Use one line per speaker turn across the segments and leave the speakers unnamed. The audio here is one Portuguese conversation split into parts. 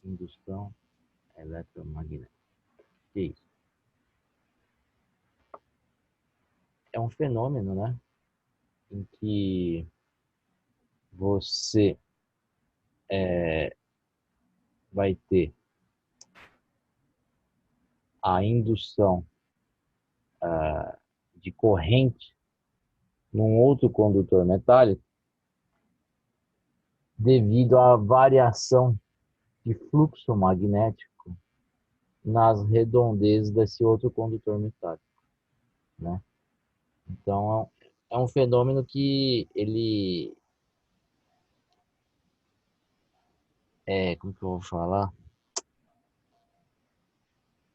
indução eletromagnética. Que isso? É um fenômeno, né, em que você vai ter a indução de corrente num outro condutor metálico devido à variação de fluxo magnético nas redondezas desse outro condutor metálico, né? Então, é um fenômeno que ele como que eu vou falar?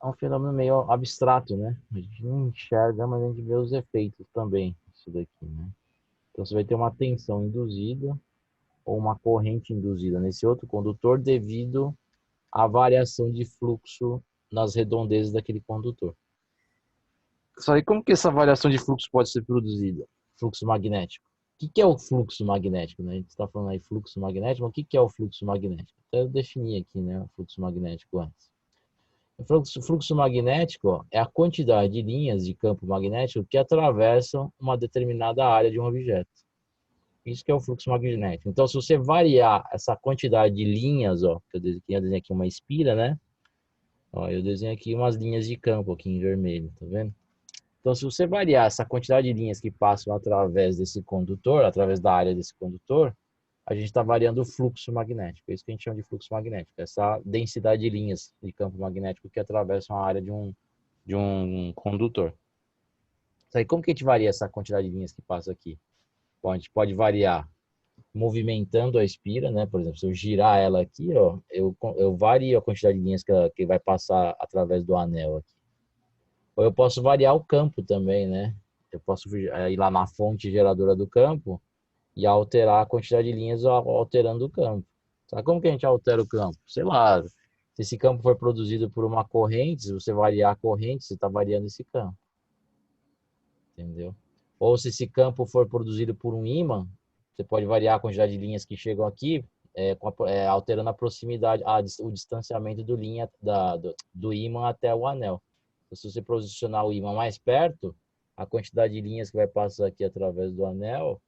É um fenômeno meio abstrato, né? A gente não enxerga, mas a gente vê os efeitos também, isso daqui, né? Então, você vai ter uma tensão induzida ou uma corrente induzida nesse outro condutor devido à variação de fluxo nas redondezas daquele condutor. Só aí como que essa variação de fluxo pode ser produzida? Fluxo magnético. O que é o fluxo magnético, né? A gente está falando aí fluxo magnético, mas o que é o fluxo magnético? Até eu defini aqui, né, o fluxo magnético antes. O fluxo magnético é a quantidade de linhas de campo magnético que atravessam uma determinada área de um objeto. Isso que é o fluxo magnético. Então, se você variar essa quantidade de linhas, ó, que eu desenhei aqui uma espira, né? Ó, eu desenho aqui umas linhas de campo aqui em vermelho, tá vendo? Então, se você variar essa quantidade de linhas que passam através desse condutor, através da área desse condutor, a gente está variando o fluxo magnético. É isso que a gente chama de fluxo magnético. Essa densidade de linhas de campo magnético que atravessam a área de um condutor. Isso aí, como que a gente varia essa quantidade de linhas que passa aqui? Bom, a gente pode variar movimentando a espira, né? Por exemplo, se eu girar ela aqui, ó, eu vario a quantidade de linhas que vai passar através do anel aqui. Ou eu posso variar o campo também, né? Eu posso ir lá na fonte geradora do campo e alterar a quantidade de linhas alterando o campo. Sabe como que a gente altera o campo? Sei lá, se esse campo for produzido por uma corrente, se você variar a corrente, você está variando esse campo. Entendeu? Ou se esse campo for produzido por um ímã, você pode variar a quantidade de linhas que chegam aqui, alterando a proximidade, o distanciamento do ímã até o anel. Então, se você posicionar o ímã mais perto, a quantidade de linhas que vai passar aqui através do anel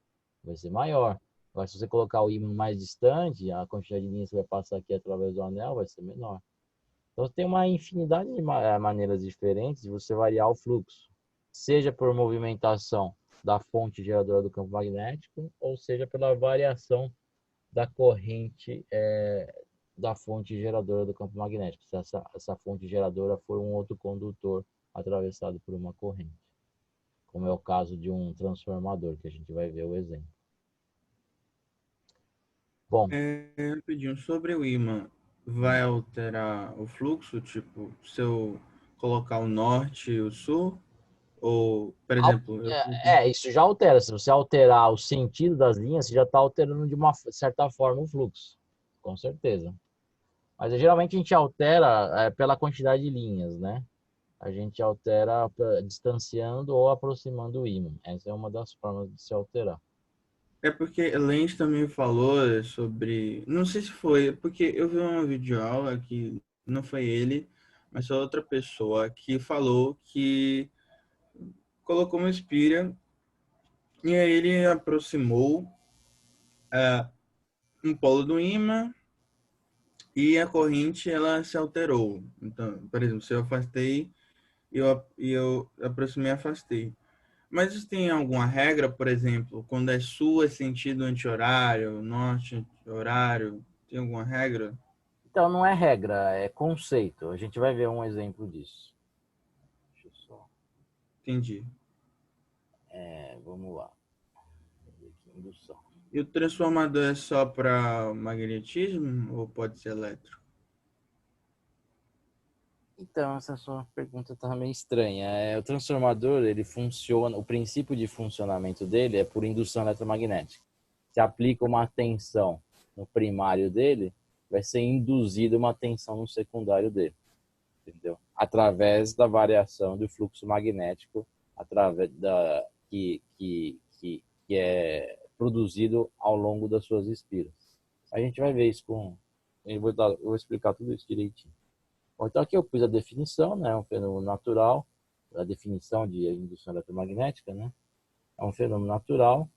vai ser maior. Agora, se você colocar o ímã mais distante, a quantidade de linhas que vai passar aqui através do anel vai ser menor. Então, tem uma infinidade de maneiras diferentes de você variar o fluxo, seja por movimentação da fonte geradora do campo magnético, ou seja pela variação da corrente da fonte geradora do campo magnético, se essa fonte geradora for um outro condutor atravessado por uma corrente, como é o caso de um transformador, que a gente vai ver o exemplo. Bom,
Rapidinho, sobre o ímã, vai alterar o fluxo? Tipo, se eu colocar o norte e o sul? Ou, por exemplo,
isso já altera. Se você alterar o sentido das linhas, você já está alterando de uma certa forma o fluxo, com certeza. Mas geralmente a gente altera pela quantidade de linhas, né? A gente altera distanciando ou aproximando o ímã. Essa é uma das formas de se alterar.
é porque Lens também falou sobre. Não sei se foi, porque eu vi uma videoaula que não foi ele, mas foi outra pessoa que falou que colocou uma espira e aí ele aproximou um polo do ímã e a corrente ela se alterou. Então, por exemplo, se eu afastei e eu aproximei e afastei. Mas isso tem alguma regra, por exemplo, quando é sul é sentido anti-horário, norte anti-horário, tem alguma regra?
Então não é regra, é conceito. A gente vai ver um exemplo disso. Deixa eu só.
Entendi.
Vamos lá. Indução.
E o transformador é só para magnetismo ou pode ser elétrico?
Então, essa sua pergunta tá meio estranha. O transformador, ele funciona, o princípio de funcionamento dele é por indução eletromagnética. Se aplica uma tensão no primário dele, vai ser induzida uma tensão no secundário dele, entendeu? Através da variação do fluxo magnético, através que é produzido ao longo das suas espiras. A gente vai ver isso eu vou explicar tudo isso direitinho. Bom, então aqui eu pus a definição, né? É um fenômeno natural, a definição de indução eletromagnética, né? É um fenômeno natural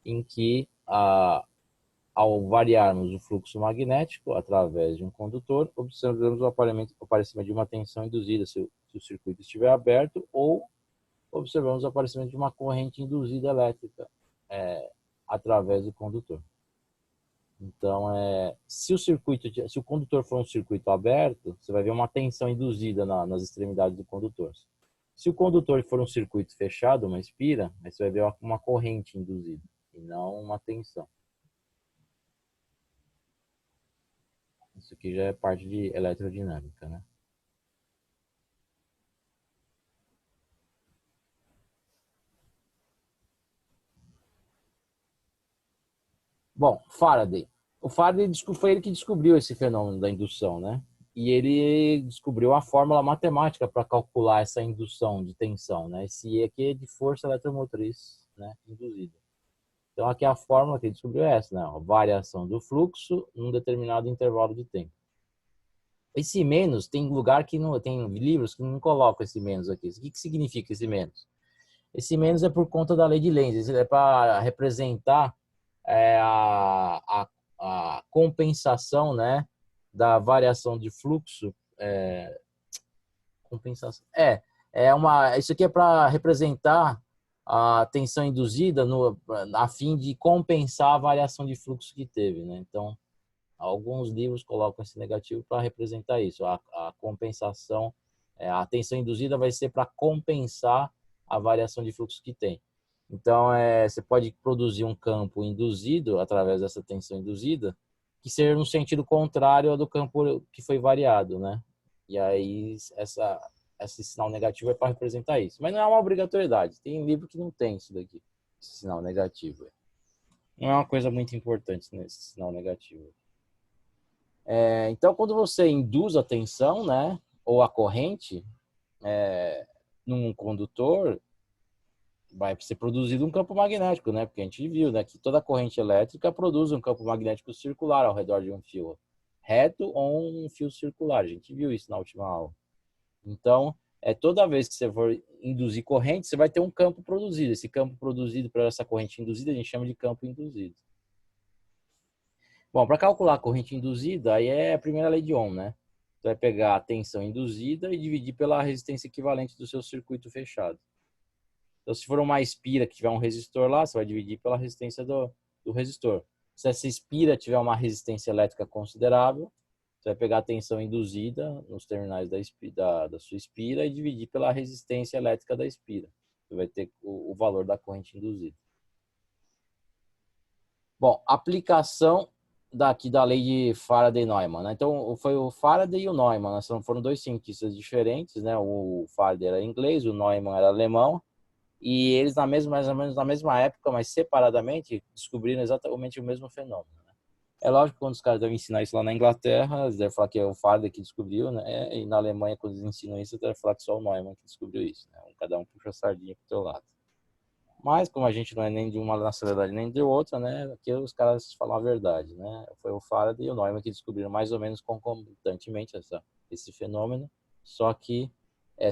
em que, ao variarmos o fluxo magnético através de um condutor, observamos o aparecimento de uma tensão induzida se o circuito estiver aberto, ou observamos o aparecimento de uma corrente induzida elétrica através do condutor. Então, se o condutor for um circuito aberto, você vai ver uma tensão induzida nas extremidades do condutor. Se o condutor for um circuito fechado, uma espira, aí você vai ver uma corrente induzida e não uma tensão. Isso aqui já é parte de eletrodinâmica, né? Bom, Faraday. O Faraday foi ele que descobriu esse fenômeno da indução, né? E ele descobriu a fórmula matemática para calcular essa indução de tensão, né? Esse E aqui é de força eletromotriz, né? Induzida. Então, aqui a fórmula que ele descobriu é essa, né? A variação do fluxo num determinado intervalo de tempo. Esse menos, tem lugar que não, tem livros que não colocam esse menos aqui. O que significa esse menos? Esse menos é por conta da lei de Lenz. É para representar a compensação, né, da variação de fluxo. Compensação. Isso aqui é para representar a tensão induzida a fim de compensar a variação de fluxo que teve, né? Então, alguns livros colocam esse negativo para representar isso. A compensação, a tensão induzida vai ser para compensar a variação de fluxo que tem. Então, você pode produzir um campo induzido através dessa tensão induzida, que seja no sentido contrário ao do campo que foi variado, né? E aí, esse sinal negativo é para representar isso. Mas não é uma obrigatoriedade. Tem livro que não tem isso daqui, esse sinal negativo. Não é uma coisa muito importante nesse sinal negativo. Então, quando você induz a tensão, né, ou a corrente num condutor, vai ser produzido um campo magnético, né? Porque a gente viu, né, que toda corrente elétrica produz um campo magnético circular ao redor de um fio reto ou um fio circular. A gente viu isso na última aula. Então, toda vez que você for induzir corrente, você vai ter um campo produzido. Esse campo produzido para essa corrente induzida, a gente chama de campo induzido. Bom, para calcular a corrente induzida, aí é a primeira lei de Ohm, né? Você vai pegar a tensão induzida e dividir pela resistência equivalente do seu circuito fechado. Então, se for uma espira que tiver um resistor lá, você vai dividir pela resistência do resistor. Se essa espira tiver uma resistência elétrica considerável, você vai pegar a tensão induzida nos terminais da sua espira e dividir pela resistência elétrica da espira. Você vai ter o valor da corrente induzida. Bom, aplicação daqui da lei de Faraday-Neumann, né? Então, foi o Faraday e o Neumann, né? Foram dois cientistas diferentes, né? O Faraday era inglês, o Neumann era alemão, e eles mais ou menos na mesma época, mas separadamente, descobriram exatamente o mesmo fenômeno, né? É lógico que quando os caras devem ensinar isso lá na Inglaterra, eles devem falar que é o Faraday que descobriu, né? E na Alemanha, quando eles ensinam isso, eles devem falar que só o Neumann que descobriu isso, né? Cada um puxa a sardinha pro seu lado. Mas, como a gente não é nem de uma nacionalidade nem de outra, né? Aqui os caras falam a verdade, né? Foi o Faraday e o Neumann que descobriram mais ou menos concomitantemente esse fenômeno, só que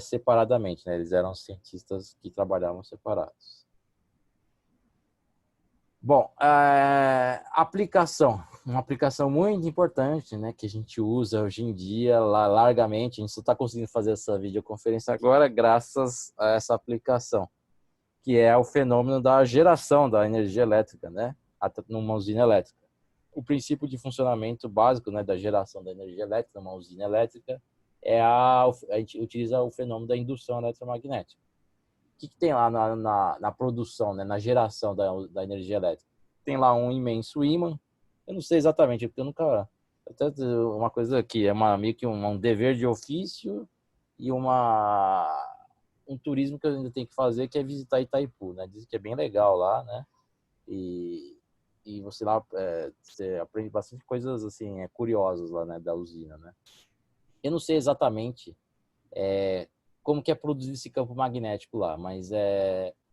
separadamente, né? Eles eram cientistas que trabalhavam separados. Bom, aplicação. Uma aplicação muito importante, né? Que a gente usa hoje em dia largamente. A gente só está conseguindo fazer essa videoconferência agora graças a essa aplicação, que é o fenômeno da geração da energia elétrica, né, numa usina elétrica. O princípio de funcionamento básico, né, da geração da energia elétrica numa usina elétrica a gente utiliza o fenômeno da indução eletromagnética. O que tem lá na produção, né, na geração da energia elétrica? Tem lá um imenso ímã. Eu não sei exatamente, porque eu nunca... Até uma coisa aqui, meio que um dever de ofício e um turismo que eu ainda tenho que fazer, que é visitar Itaipu, né? Dizem que é bem legal lá, né? E você lá você aprende bastante coisas assim curiosas lá, né, da usina, né? Eu não sei exatamente como que é produzido esse campo magnético lá, mas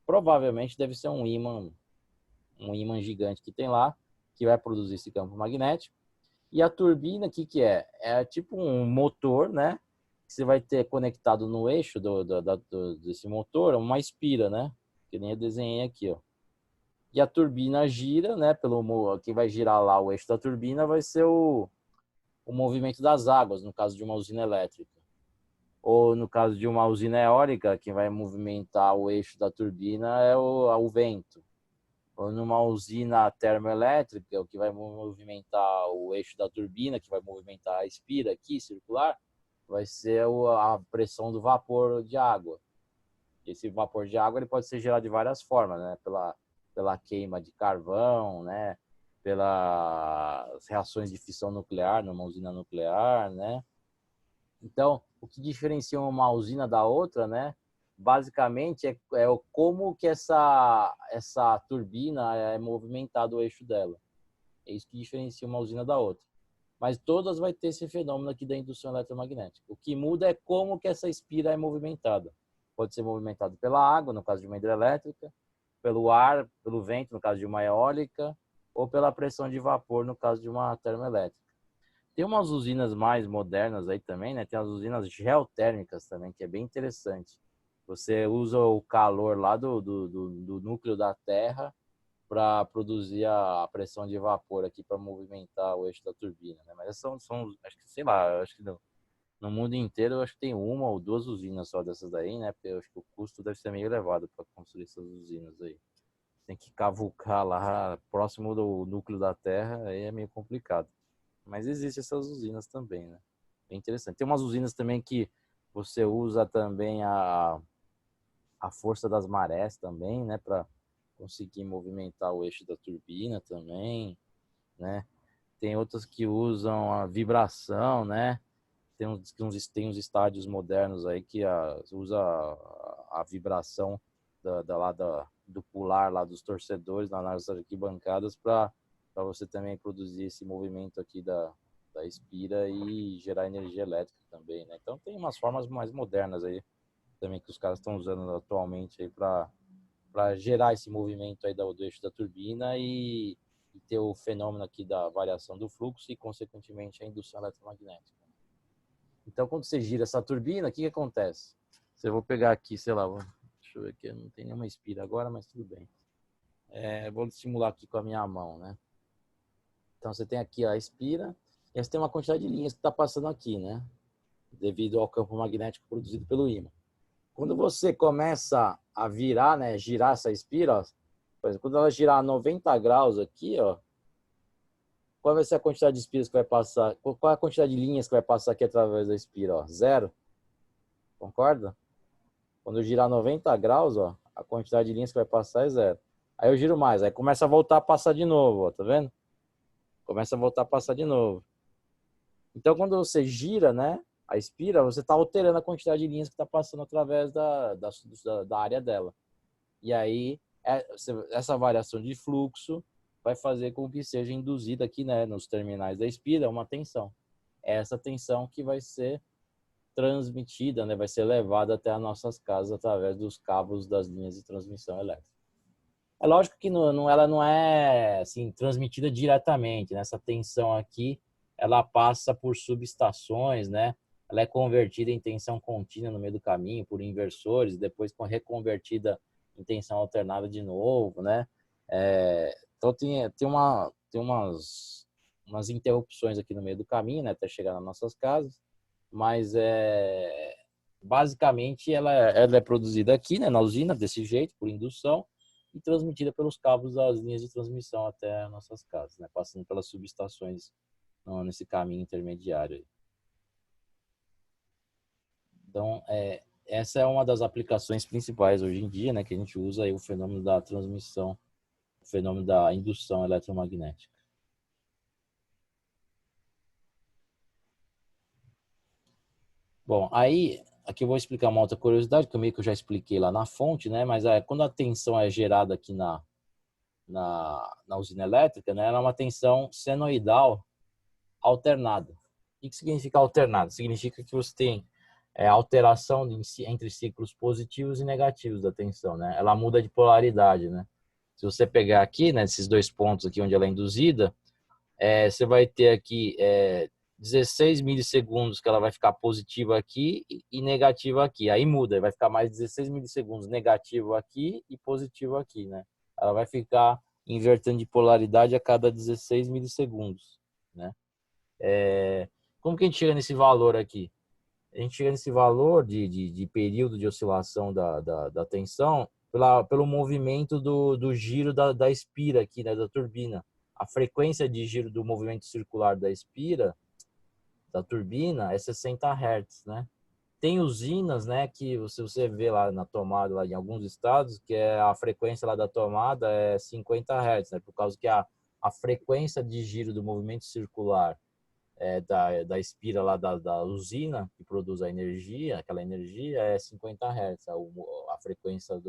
provavelmente deve ser um ímã gigante que tem lá, que vai produzir esse campo magnético. E a turbina, o que que é? É tipo um motor, né? Que você vai ter conectado no eixo desse motor, uma espira, né? Que nem eu desenhei aqui, ó. E a turbina gira, né? Quem vai girar lá o eixo da turbina vai ser o movimento das águas, no caso de uma usina elétrica. Ou no caso de uma usina eólica, quem vai movimentar o eixo da turbina é o vento. Ou numa usina termoelétrica, o que vai movimentar o eixo da turbina, que vai movimentar a espira aqui, circular, vai ser a pressão do vapor de água. Esse vapor de água ele pode ser gerado de várias formas, né? Pela queima de carvão, né? Pelas reações de fissão nuclear numa usina nuclear, né? Então, o que diferencia uma usina da outra, né? Basicamente é como que essa turbina é movimentado o eixo dela. É isso que diferencia uma usina da outra. Mas todas vai ter esse fenômeno aqui da indução eletromagnética. O que muda é como que essa espira é movimentada. Pode ser movimentado pela água, no caso de uma hidrelétrica, pelo ar, pelo vento, no caso de uma eólica, ou pela pressão de vapor, no caso de uma termoelétrica. Tem umas usinas mais modernas aí também, né? Tem as usinas geotérmicas também, que é bem interessante. Você usa o calor lá do núcleo da Terra para produzir a pressão de vapor aqui para movimentar o eixo da turbina, né? Mas são acho que, sei lá, acho que no mundo inteiro, eu acho que tem uma ou duas usinas só dessas daí, né? Porque eu acho que o custo deve ser meio elevado para construir essas usinas aí. Tem que cavucar lá próximo do núcleo da Terra, aí é meio complicado. Mas existem essas usinas também, né? Bem interessante. Tem umas usinas também que você usa também a força das marés também, né? Para conseguir movimentar o eixo da turbina também, né? Tem outras que usam a vibração, né? Tem uns estádios modernos aí que usa a vibração do pular lá dos torcedores nas arquibancadas para você também produzir esse movimento aqui da espira e gerar energia elétrica também, né? Então tem umas formas mais modernas aí também que os caras estão usando atualmente aí para gerar esse movimento aí do eixo da turbina e ter o fenômeno aqui da variação do fluxo e consequentemente a indução eletromagnética. Então, quando você gira essa turbina, o que acontece? Se eu vou pegar aqui, sei lá, deixa eu ver aqui, não tem nenhuma espira agora, mas tudo bem. Vou simular aqui com a minha mão, né? Então, você tem aqui a espira, e você tem uma quantidade de linhas que está passando aqui, né? Devido ao campo magnético produzido pelo ímã. Quando você começa a virar, né, girar essa espira, ó, por exemplo, quando ela girar 90 graus aqui, ó, qual vai ser a quantidade de espiras que vai passar? Qual é a quantidade de linhas que vai passar aqui através da espira? Ó? Zero. Concorda? Quando eu girar 90 graus, ó, a quantidade de linhas que vai passar é zero. Aí eu giro mais, aí começa a voltar a passar de novo, ó, tá vendo? Começa a voltar a passar de novo. Então, quando você gira, né, a espira, você está alterando a quantidade de linhas que está passando através da área dela. E aí, essa variação de fluxo vai fazer com que seja induzida aqui, né, nos terminais da espira, uma tensão. É essa tensão que vai ser transmitida, né, vai ser levada até as nossas casas através dos cabos das linhas de transmissão elétrica. É lógico que ela não é assim, transmitida diretamente, né? Essa tensão aqui, ela passa por subestações, né? Ela é convertida em tensão contínua no meio do caminho por inversores, depois reconvertida em tensão alternada de novo, né? Então tem umas interrupções aqui no meio do caminho, né? Até chegar nas nossas casas, mas basicamente ela é produzida aqui, né? Na usina desse jeito, por indução, e transmitida pelos cabos das linhas de transmissão até nossas casas, né? Passando pelas subestações nesse caminho intermediário aí. Então, essa é uma das aplicações principais hoje em dia, né? Que a gente usa aí o fenômeno da transmissão, o fenômeno da indução eletromagnética. Bom, aí aqui eu vou explicar uma outra curiosidade, que eu já expliquei lá na fonte, né? Mas quando a tensão é gerada aqui na usina elétrica, né? Ela é uma tensão senoidal alternada. O que significa alternada? Significa que você tem alteração entre ciclos positivos e negativos da tensão, né? Ela muda de polaridade, né? Se você pegar aqui, né, esses dois pontos aqui onde ela é induzida, Você vai ter aqui 16 milissegundos que ela vai ficar positiva aqui e negativa aqui. Aí muda, vai ficar mais 16 milissegundos negativo aqui e positivo aqui, né? Ela vai ficar invertendo de polaridade a cada 16 milissegundos, né? Como que a gente chega nesse valor aqui? A gente chega nesse valor de período de oscilação da tensão pelo movimento do giro da espira aqui, né, da turbina. A frequência de giro do movimento circular da espira, da turbina, é 60 Hz, né? Tem usinas, né, que você vê lá na tomada, lá em alguns estados, que a frequência lá da tomada é 50 Hz, né? Por causa que a frequência de giro do movimento circular da espira lá da usina que produz a energia, aquela energia é 50 Hz, a frequência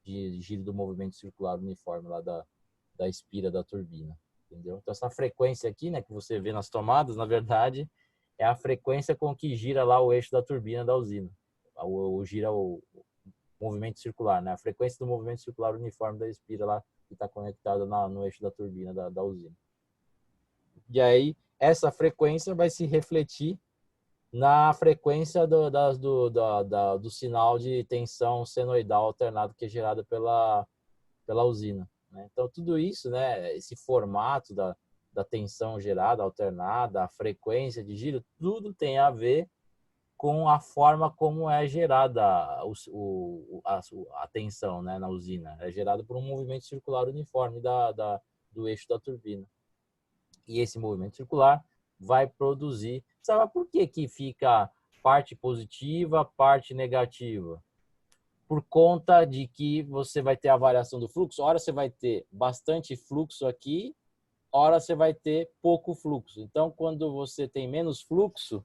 de giro do movimento circular uniforme lá da espira da turbina, entendeu? Então essa frequência aqui, né, que você vê nas tomadas, na verdade, é a frequência com que gira lá o eixo da turbina da usina, gira o movimento circular, né? A frequência do movimento circular uniforme da espira lá que está conectada no eixo da turbina da usina. E aí essa frequência vai se refletir na frequência do sinal de tensão senoidal alternado que é gerado pela usina, né? Então, tudo isso, né, esse formato da tensão gerada, alternada, a frequência de giro, tudo tem a ver com a forma como é gerada a tensão, né, na usina. É gerada por um movimento circular uniforme do eixo da turbina. E esse movimento circular vai produzir. Sabe por que que fica parte positiva, parte negativa? Por conta de que você vai ter a variação do fluxo. Ora você vai ter bastante fluxo aqui, ora você vai ter pouco fluxo. Então, quando você tem menos fluxo,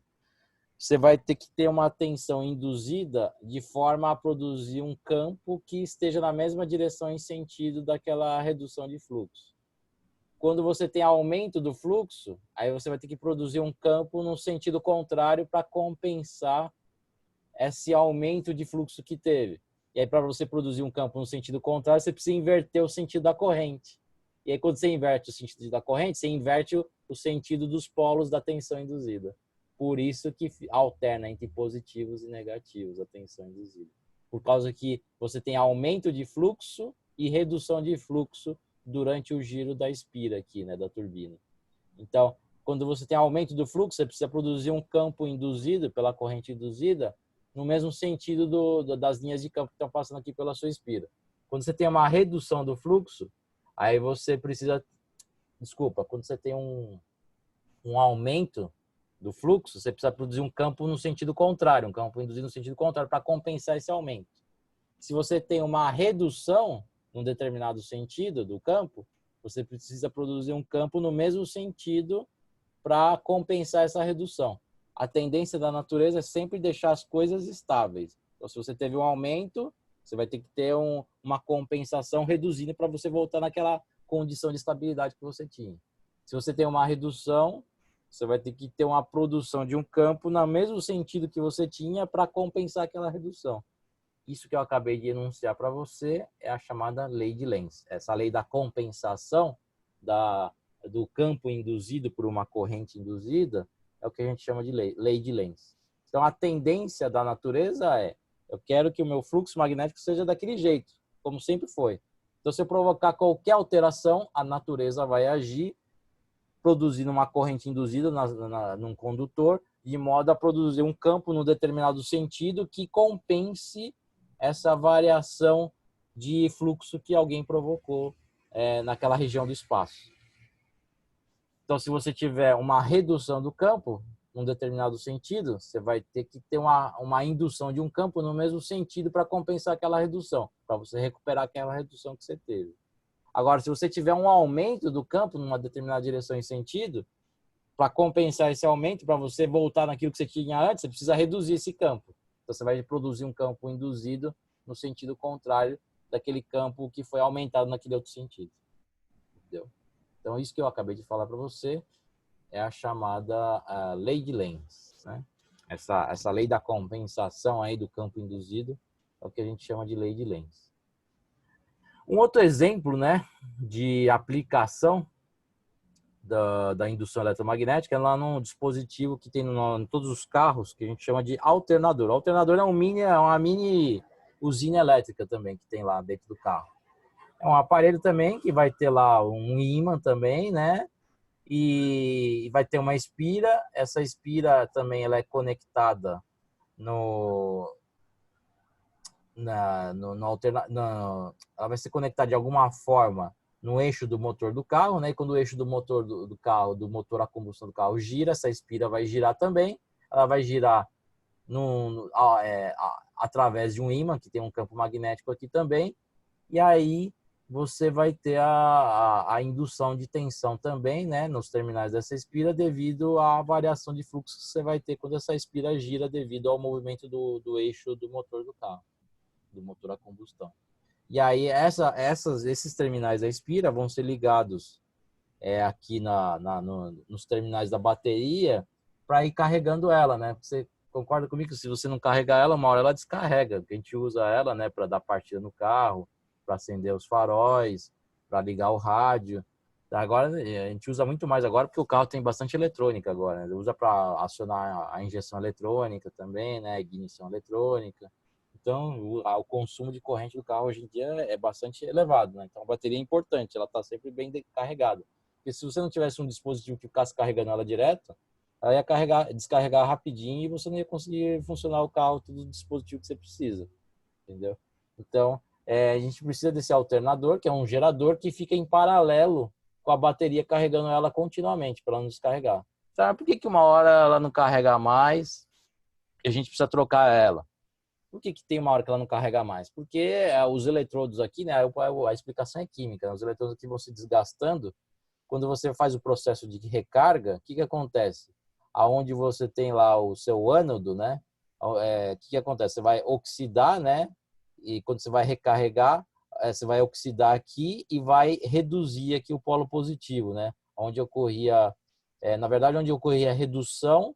você vai ter que ter uma tensão induzida de forma a produzir um campo que esteja na mesma direção em sentido daquela redução de fluxo. Quando você tem aumento do fluxo, aí você vai ter que produzir um campo no sentido contrário para compensar esse aumento de fluxo que teve. E aí, para você produzir um campo no sentido contrário, você precisa inverter o sentido da corrente. E aí, quando você inverte o sentido da corrente, você inverte o sentido dos polos da tensão induzida. Por isso que alterna entre positivos e negativos a tensão induzida. Por causa que você tem aumento de fluxo e redução de fluxo durante o giro da espira aqui, né, da turbina. Então, quando você tem aumento do fluxo, você precisa produzir um campo induzido pela corrente induzida no mesmo sentido das linhas de campo que estão passando aqui pela sua espira. Quando você tem uma redução do fluxo, aí você precisa... Desculpa, quando você tem um aumento do fluxo, você precisa produzir um campo no sentido contrário, um campo induzido no sentido contrário para compensar esse aumento. Se você tem uma redução num determinado sentido do campo, você precisa produzir um campo no mesmo sentido para compensar essa redução. A tendência da natureza é sempre deixar as coisas estáveis. Então, se você teve um aumento, você vai ter que ter uma compensação reduzindo para você voltar naquela condição de estabilidade que você tinha. Se você tem uma redução, você vai ter que ter uma produção de um campo no mesmo sentido que você tinha para compensar aquela redução. Isso que eu acabei de enunciar para você é a chamada lei de Lenz. Essa lei da compensação do campo induzido por uma corrente induzida é o que a gente chama de lei de Lenz. Então, a tendência da natureza é: eu quero que o meu fluxo magnético seja daquele jeito, como sempre foi. Então, se eu provocar qualquer alteração, a natureza vai agir, produzindo uma corrente induzida num condutor, de modo a produzir um campo num determinado sentido que compense essa variação de fluxo que alguém provocou naquela região do espaço. Então, se você tiver uma redução do campo, num determinado sentido, você vai ter que ter uma indução de um campo no mesmo sentido para compensar aquela redução, para você recuperar aquela redução que você teve. Agora, se você tiver um aumento do campo numa determinada direção e sentido, para compensar esse aumento, para você voltar naquilo que você tinha antes, você precisa reduzir esse campo. Então, você vai produzir um campo induzido no sentido contrário daquele campo que foi aumentado naquele outro sentido. Entendeu? Então, isso que eu acabei de falar para você é a chamada lei de Lenz, né? Essa lei da compensação aí do campo induzido é o que a gente chama de lei de Lenz. Um outro exemplo, né, de aplicação da indução eletromagnética é lá num dispositivo que tem em todos os carros, que a gente chama de alternador. O alternador é uma mini usina elétrica também que tem lá dentro do carro. É um aparelho também que vai ter lá um ímã também, né? E vai ter uma espira. Essa espira também ela é conectada no, ela vai ser conectada de alguma forma no eixo do motor do carro, né? E quando o eixo do motor do carro, do motor a combustão do carro gira, essa espira vai girar também. Ela vai girar através de um ímã, que tem um campo magnético aqui também. E aí você vai ter a indução de tensão também, né? Nos terminais dessa espira, devido à variação de fluxo que você vai ter quando essa espira gira devido ao movimento do eixo do motor do carro, do motor a combustão. E aí esses terminais da espira vão ser ligados aqui nos terminais da bateria para ir carregando ela, né? Você concorda comigo que se você não carregar ela, uma hora ela descarrega. A gente usa ela, né, para dar partida no carro, para acender os faróis, para ligar o rádio. Agora a gente usa muito mais agora porque o carro tem bastante eletrônica agora, né? Usa para acionar a injeção eletrônica também, né? Ignição eletrônica. Então, o consumo de corrente do carro hoje em dia é bastante elevado, né? Então, a bateria é importante, ela está sempre bem carregada. Porque se você não tivesse um dispositivo que ficasse carregando ela direto, ela ia descarregar rapidinho e você não ia conseguir funcionar o carro, todo o dispositivo que você precisa, entendeu? Então, a gente precisa desse alternador, que é um gerador que fica em paralelo com a bateria carregando ela continuamente, para ela não descarregar. Sabe por que uma hora ela não carrega mais e a gente precisa trocar ela? Por que tem uma hora que ela não carrega mais? Porque os eletrodos aqui, né, a explicação é química, né? Os eletrodos aqui vão se desgastando. Quando você faz o processo de recarga, o que acontece? Aonde você tem lá o seu ânodo, né? O que acontece? Você vai oxidar, né? E quando você vai recarregar, você vai oxidar aqui e vai reduzir aqui o polo positivo, né? Onde ocorria, na verdade, onde ocorria a redução,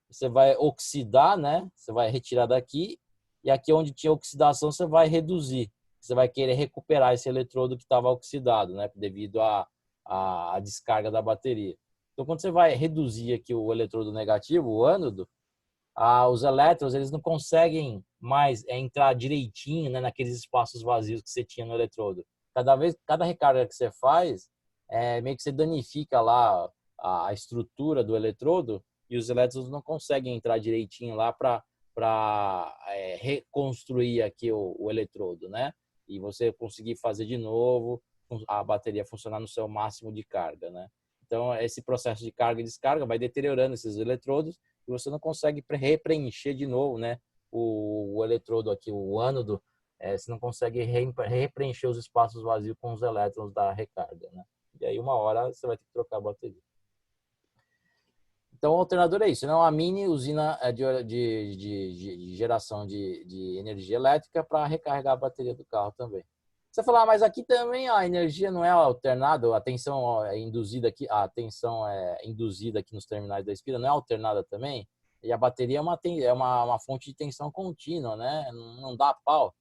você vai oxidar, né? Você vai retirar daqui. E aqui onde tinha oxidação, você vai reduzir. Você vai querer recuperar esse eletrodo que estava oxidado, né? Devido à descarga da bateria. Então, quando você vai reduzir aqui o eletrodo negativo, o ânodo, os elétrons eles não conseguem mais entrar direitinho, né, naqueles espaços vazios que você tinha no eletrodo. Cada recarga que você faz, meio que você danifica lá a estrutura do eletrodo e os elétrons não conseguem entrar direitinho lá para reconstruir aqui o eletrodo, né? E você conseguir fazer de novo a bateria funcionar no seu máximo de carga, né? Então, esse processo de carga e descarga vai deteriorando esses eletrodos e você não consegue repreencher de novo, né? O eletrodo aqui, o ânodo, você não consegue repreencher os espaços vazios com os elétrons da recarga, né? E aí, uma hora, você vai ter que trocar a bateria. Então, o alternador é isso, é uma mini usina de geração de energia elétrica para recarregar a bateria do carro também. Você fala, mas aqui também a energia não é alternada, a tensão é induzida aqui, nos terminais da espira não é alternada também, e a bateria é uma fonte de tensão contínua, né? Não dá pau.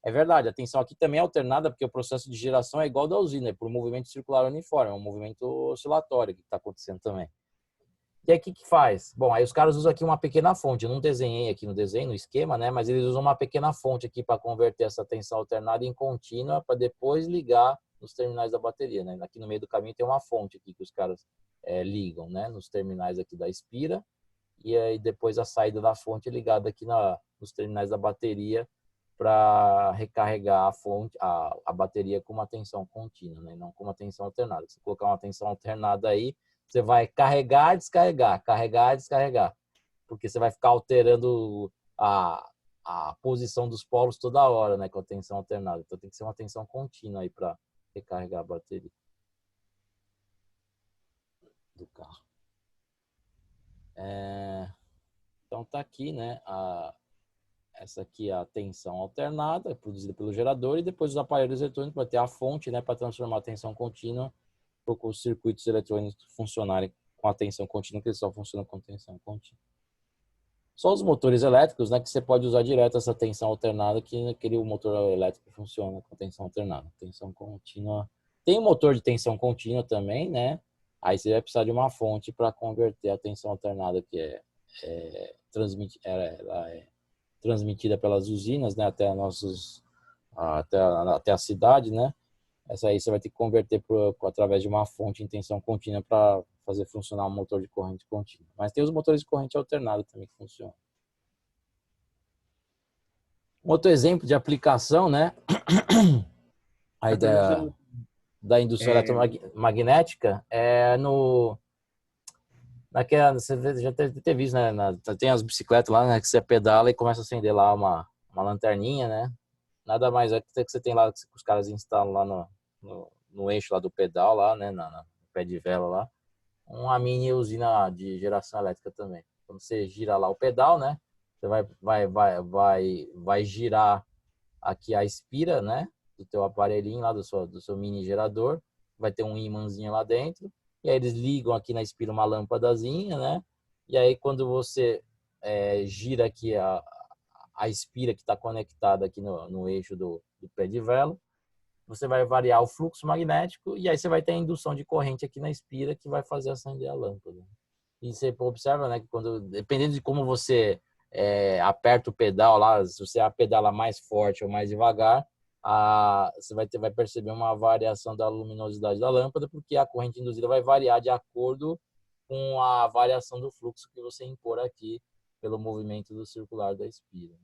É verdade, a tensão aqui também é alternada porque o processo de geração é igual da usina, é por um movimento circular uniforme, é um movimento oscilatório que está acontecendo também. E aí, o que faz? Bom, aí os caras usam aqui uma pequena fonte. Eu não desenhei aqui no desenho, no esquema, né? Mas eles usam uma pequena fonte aqui para converter essa tensão alternada em contínua para depois ligar nos terminais da bateria, né? Aqui no meio do caminho tem uma fonte aqui que os caras ligam, né? Nos terminais aqui da espira. E aí depois a saída da fonte é ligada aqui nos terminais da bateria para recarregar a bateria com uma tensão contínua, né? Não com uma tensão alternada. Se colocar uma tensão alternada aí, você vai carregar, descarregar, carregar, descarregar. Porque você vai ficar alterando a posição dos polos toda hora, né? Com a tensão alternada. Então tem que ser uma tensão contínua aí para recarregar a bateria do carro. Então tá aqui, né? Essa aqui é a tensão alternada, produzida pelo gerador, e depois os aparelhos eletrônicos para ter a fonte, né? Para transformar a tensão contínua com os circuitos eletrônicos funcionarem com a tensão contínua, que eles só funcionam com tensão contínua. Só os motores elétricos, né, que você pode usar direto essa tensão alternada, que aquele motor elétrico funciona com tensão alternada. Tensão contínua. Tem um motor de tensão contínua também, né? Aí você vai precisar de uma fonte para converter a tensão alternada que ela é transmitida pelas usinas, né, até a cidade, né? Essa aí você vai ter que converter através de uma fonte em tensão contínua para fazer funcionar um motor de corrente contínua. Mas tem os motores de corrente alternada também que funcionam. Um outro exemplo de aplicação, né? Aí da indústria eletromagnética é naquela, você já deve ter visto, né? Tem as bicicletas lá, né? Que você pedala e começa a acender lá uma lanterninha, né? Nada mais é que você tem lá, que os caras instalam lá no eixo lá do pedal, lá, né? No pé de vela lá. Uma mini usina de geração elétrica também. Quando você gira lá o pedal, né? Você vai girar aqui a espira, né? Do teu aparelhinho lá, do seu mini gerador. Vai ter um imãzinho lá dentro. E aí eles ligam aqui na espira uma lâmpadazinha, né? E aí quando você gira aqui a espira que está conectada aqui no eixo do pé de vela, você vai variar o fluxo magnético e aí você vai ter a indução de corrente aqui na espira que vai fazer acender a lâmpada. E você observa, né, que dependendo de como você aperta o pedal lá, se você pedala mais forte ou mais devagar, você vai perceber uma variação da luminosidade da lâmpada, porque a corrente induzida vai variar de acordo com a variação do fluxo que você impor aqui pelo movimento do circular da espira.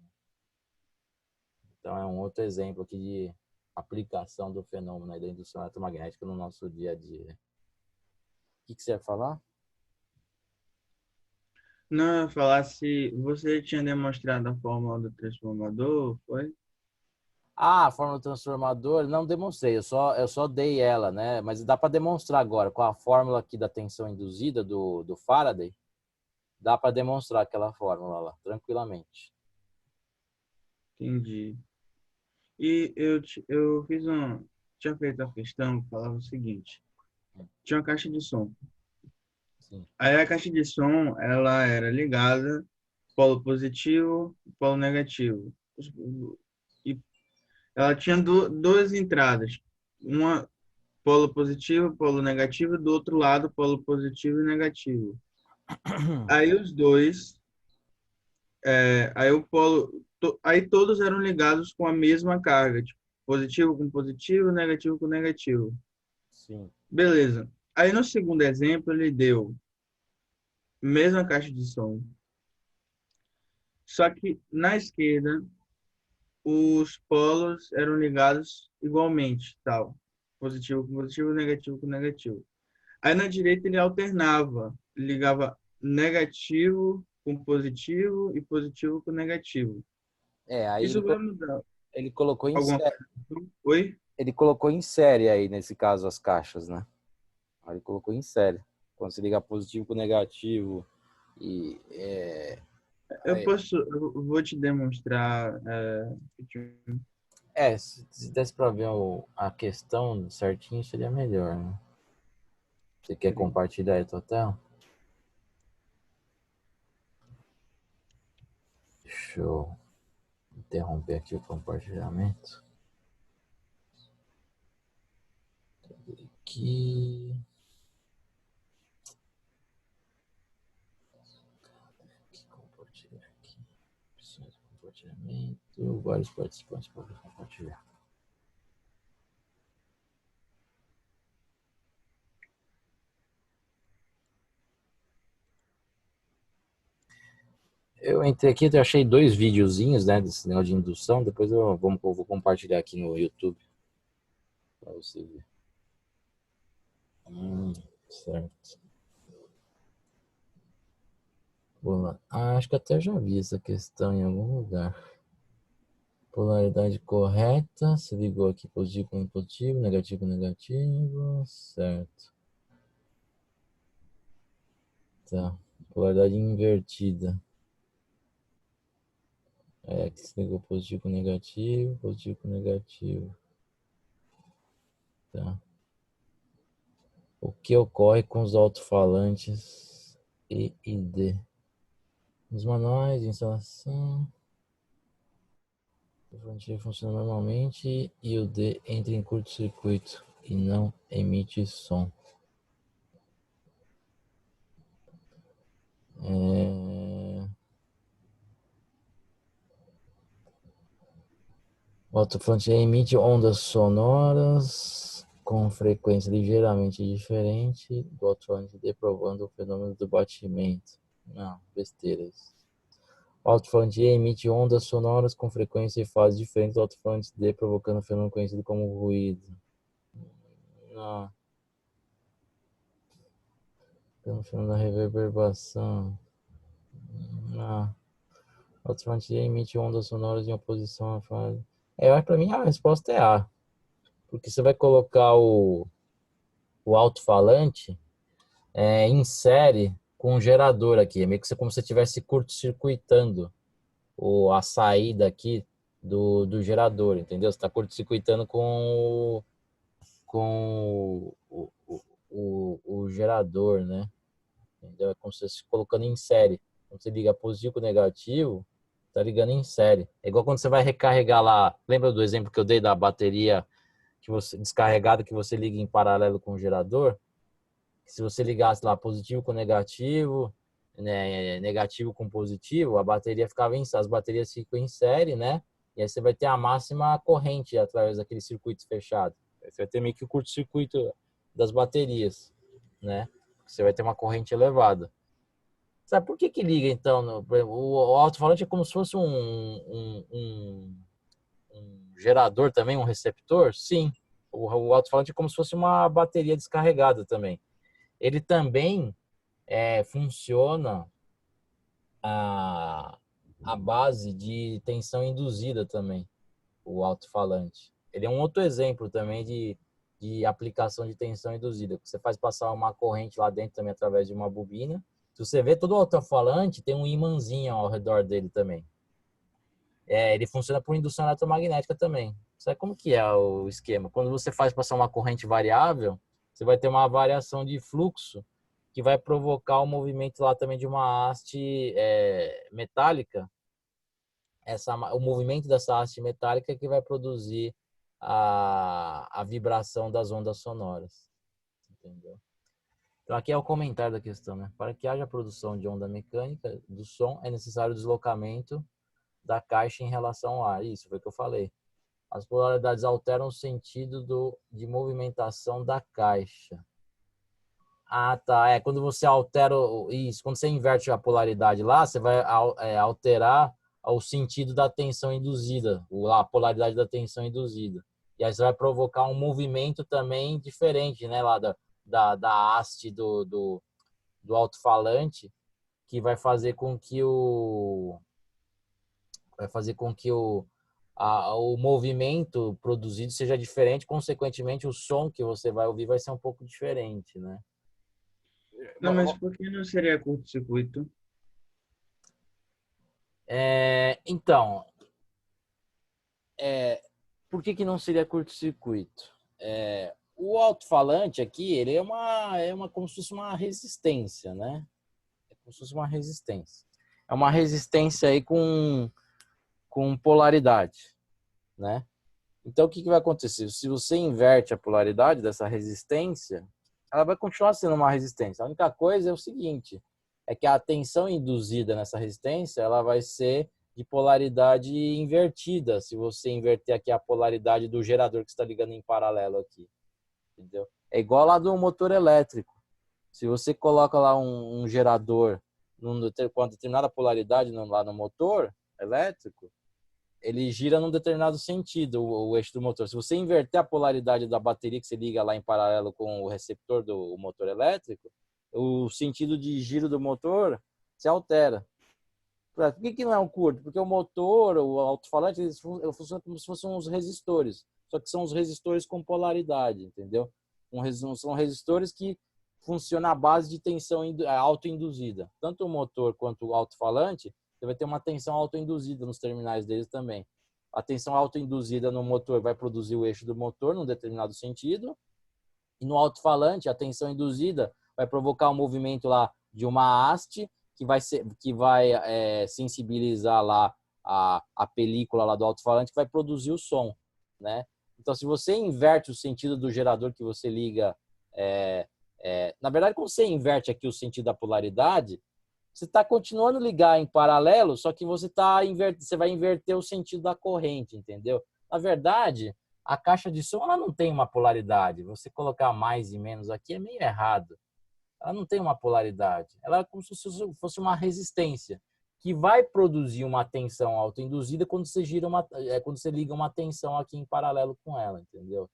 Então é um outro exemplo aqui de aplicação do fenômeno da indução eletromagnética no nosso dia a dia. O que você ia falar?
Não, eu ia falar se você tinha demonstrado a fórmula do transformador, foi?
A fórmula do transformador, não demonstrei, eu só dei ela, né? Mas dá para demonstrar agora, com a fórmula aqui da tensão induzida do Faraday, dá para demonstrar aquela fórmula lá, tranquilamente.
Entendi. E eu tinha feito a questão que falava o seguinte: tinha uma caixa de som.
Sim.
Aí a caixa de som, ela era ligada, polo positivo, polo negativo. E ela tinha duas entradas, uma polo positivo, polo negativo, do outro lado polo positivo e negativo. Aí os dois, aí o aí todos eram ligados com a mesma carga, tipo, positivo com positivo, negativo com negativo.
Sim.
Beleza. Aí no segundo exemplo ele deu mesma caixa de som, só que na esquerda os polos eram ligados igualmente, tal. Positivo com positivo, negativo com negativo. Aí na direita ele alternava, ligava negativo com positivo e positivo com negativo.
Aí
Isso vai mudar
ele colocou em
alguma
série,
coisa? Oi?
ele colocou em série aí, nesse caso, as caixas, né? Aí ele colocou em série. Quando você liga positivo com negativo e
Eu vou te demonstrar.
se desse para ver a questão certinho, seria melhor, né? Você quer compartilhar aí a tua tela? Deixa eu interromper aqui o compartilhamento. Aqui. Compartilhar aqui. Opções de compartilhamento. Vários participantes podem compartilhar. Eu entrei aqui, eu achei 2 videozinhos, né, desse negócio de indução. Depois eu vou compartilhar aqui no YouTube para você ver. Certo. Vou lá. Acho que até já vi essa questão em algum lugar. Polaridade correta. Se ligou aqui positivo com positivo, negativo com negativo. Certo. Tá. Polaridade invertida. Que se ligou positivo com negativo, positivo com negativo. Tá. O que ocorre com os alto-falantes E e D? Nos manuais de instalação, o frontier funciona normalmente e o D entra em curto-circuito e não emite som. O alto-falante emite ondas sonoras com frequência ligeiramente diferente do alto-falante D, provando o fenômeno do batimento. Não, besteira isso. O alto-falante E emite ondas sonoras com frequência e fase diferente do alto-falante D, provocando um fenômeno conhecido como ruído. Não. Pelo fenômeno da reverberação. Não. O alto-falante E emite ondas sonoras em oposição à fase. Para mim a resposta é A. Porque você vai colocar o alto-falante em série com um gerador aqui. É meio que como se você estivesse curto-circuitando a saída aqui do gerador, entendeu? Você está curto-circuitando com o gerador, né? Entendeu? É como se você estivesse colocando em série. Quando você liga positivo com negativo, tá ligando em série. É igual quando você vai recarregar lá. Lembra do exemplo que eu dei da bateria que você descarregada que você liga em paralelo com o gerador? Se você ligasse lá positivo com negativo, né, negativo com positivo, a bateria ficava as baterias ficam em série, né? E aí você vai ter a máxima corrente através daquele circuito fechado. Você vai ter meio que o curto-circuito das baterias, né? Você vai ter uma corrente elevada. Sabe por que liga, então? O alto-falante é como se fosse um gerador também, um receptor? Sim. O alto-falante é como se fosse uma bateria descarregada também. Ele também funciona a, a base de tensão induzida também, o alto-falante. Ele é um outro exemplo também de aplicação de tensão induzida. Você faz passar uma corrente lá dentro também através de uma bobina. Se você vê, todo alto-falante tem um imãzinho ao redor dele também. Ele funciona por indução eletromagnética também. Sabe como que é o esquema? Quando você faz passar uma corrente variável, você vai ter uma variação de fluxo que vai provocar o movimento lá também de uma haste metálica. O movimento dessa haste metálica que vai produzir a vibração das ondas sonoras. Entendeu? Então aqui é o comentário da questão, né? Para que haja produção de onda mecânica do som, é necessário o deslocamento da caixa em relação ao ar. Isso foi o que eu falei. As polaridades alteram o sentido de movimentação da caixa. Ah, tá. Quando você altera isso, quando você inverte a polaridade lá, você vai alterar o sentido da tensão induzida, a polaridade da tensão induzida. E aí você vai provocar um movimento também diferente, né, lá da haste do alto-falante, que vai fazer com que o movimento produzido seja diferente, consequentemente o som que você vai ouvir vai ser um pouco diferente, né?
Não, mas por que não seria curto-circuito?
Então, por que não seria curto-circuito? O alto-falante aqui, ele é como se fosse uma resistência, né? É como se fosse uma resistência. É uma resistência aí com polaridade, né? Então, o que vai acontecer? Se você inverte a polaridade dessa resistência, ela vai continuar sendo uma resistência. A única coisa é o seguinte, é que a tensão induzida nessa resistência, ela vai ser de polaridade invertida, se você inverter aqui a polaridade do gerador que está ligando em paralelo aqui. Entendeu? É igual lá do motor elétrico. Se você coloca lá um gerador com uma determinada polaridade lá no motor elétrico, ele gira num determinado sentido, o eixo do motor. Se você inverter a polaridade da bateria que você liga lá em paralelo com o receptor do motor elétrico, o sentido de giro do motor se altera. Por que não é um curto? Porque o motor, o alto-falante, eles funcionam como se fossem uns resistores. Só que são os resistores com polaridade, entendeu? São resistores que funcionam à base de tensão autoinduzida. Tanto o motor quanto o alto-falante, você vai ter uma tensão autoinduzida nos terminais deles também. A tensão autoinduzida no motor vai produzir o eixo do motor num determinado sentido. E no alto-falante, a tensão induzida vai provocar um movimento lá de uma haste que vai sensibilizar lá a película lá do alto-falante que vai produzir o som, né? Então, se você inverte o sentido do gerador que você liga, na verdade, quando você inverte aqui o sentido da polaridade, você está continuando a ligar em paralelo, só que você vai inverter o sentido da corrente, entendeu? Na verdade, a caixa de som ela não tem uma polaridade. Você colocar mais e menos aqui é meio errado. Ela não tem uma polaridade. Ela é como se fosse uma resistência que vai produzir uma tensão autoinduzida quando você quando você liga uma tensão aqui em paralelo com ela, entendeu?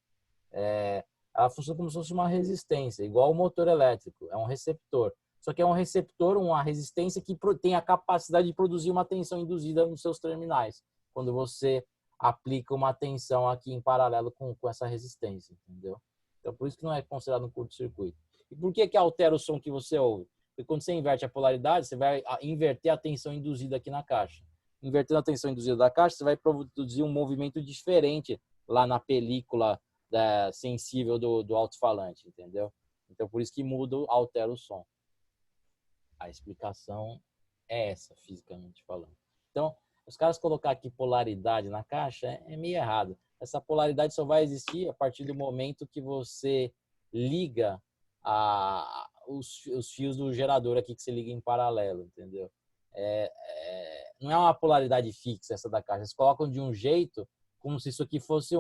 Ela funciona como se fosse uma resistência, igual o motor elétrico, é um receptor. Só que é um receptor, uma resistência que tem a capacidade de produzir uma tensão induzida nos seus terminais, quando você aplica uma tensão aqui em paralelo com essa resistência, entendeu? Então, por isso que não é considerado um curto-circuito. E por que altera o som que você ouve? Porque quando você inverte a polaridade, você vai inverter a tensão induzida aqui na caixa. Invertendo a tensão induzida da caixa, você vai produzir um movimento diferente lá na película sensível do alto-falante, entendeu? Então, por isso que muda, altera o som. A explicação é essa, fisicamente falando. Então, os caras colocar aqui polaridade na caixa é meio errado. Essa polaridade só vai existir a partir do momento que você liga os fios do gerador aqui, que você liga em paralelo, entendeu? Não é uma polaridade fixa essa da caixa. Eles colocam de um jeito como se isso aqui fosse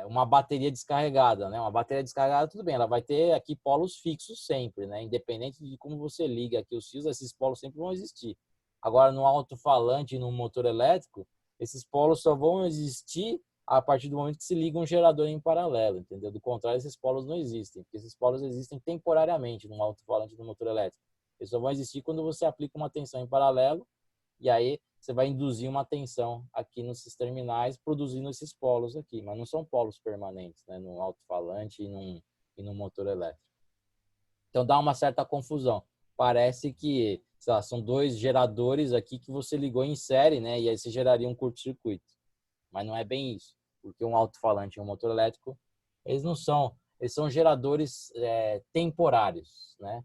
uma bateria descarregada, né? Uma bateria descarregada, tudo bem, ela vai ter aqui polos fixos sempre, né? Independente de como você liga aqui os fios, esses polos sempre vão existir. Agora, no alto-falante e no motor elétrico, esses polos só vão existir a partir do momento que se liga um gerador em paralelo, entendeu? Do contrário, esses polos não existem, porque esses polos existem temporariamente no alto-falante e no motor elétrico. Eles só vão existir quando você aplica uma tensão em paralelo e aí você vai induzir uma tensão aqui nesses terminais, produzindo esses polos aqui, mas não são polos permanentes, né? No alto-falante e no motor elétrico. Então dá uma certa confusão. Parece que, sei lá, são dois geradores aqui que você ligou em série, né? E aí você geraria um curto-circuito. Mas não é bem isso, porque um alto-falante e um motor elétrico, eles são geradores temporários, né?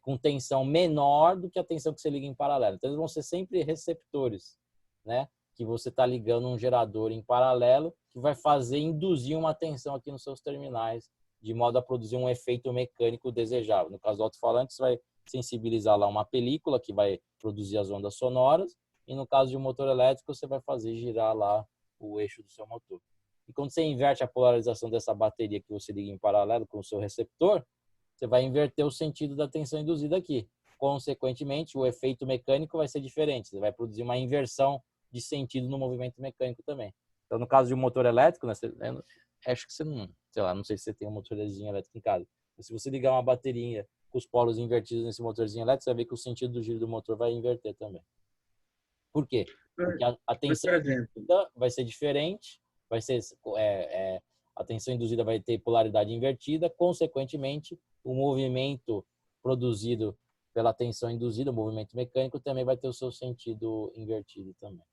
Com tensão menor do que a tensão que você liga em paralelo. Então, eles vão ser sempre receptores, né? Que você está ligando um gerador em paralelo que vai induzir uma tensão aqui nos seus terminais, de modo a produzir um efeito mecânico desejável. No caso do alto-falante, você vai sensibilizar lá uma película que vai produzir as ondas sonoras, e no caso de um motor elétrico, você vai fazer girar lá o eixo do seu motor. E quando você inverte a polarização dessa bateria que você liga em paralelo com o seu receptor, você vai inverter o sentido da tensão induzida aqui. Consequentemente, o efeito mecânico vai ser diferente. Você vai produzir uma inversão de sentido no movimento mecânico também. Então, no caso de um motor elétrico, né, acho que você não, sei lá, não sei se você tem um motorzinho elétrico em casa. Mas se você ligar uma bateria com os polos invertidos nesse motorzinho elétrico, você vai ver que o sentido do giro do motor vai inverter também. Por quê? Porque a tensão induzida vai ser diferente, vai ser a tensão induzida vai ter polaridade invertida, consequentemente, o movimento produzido pela tensão induzida, o movimento mecânico, também vai ter o seu sentido invertido também.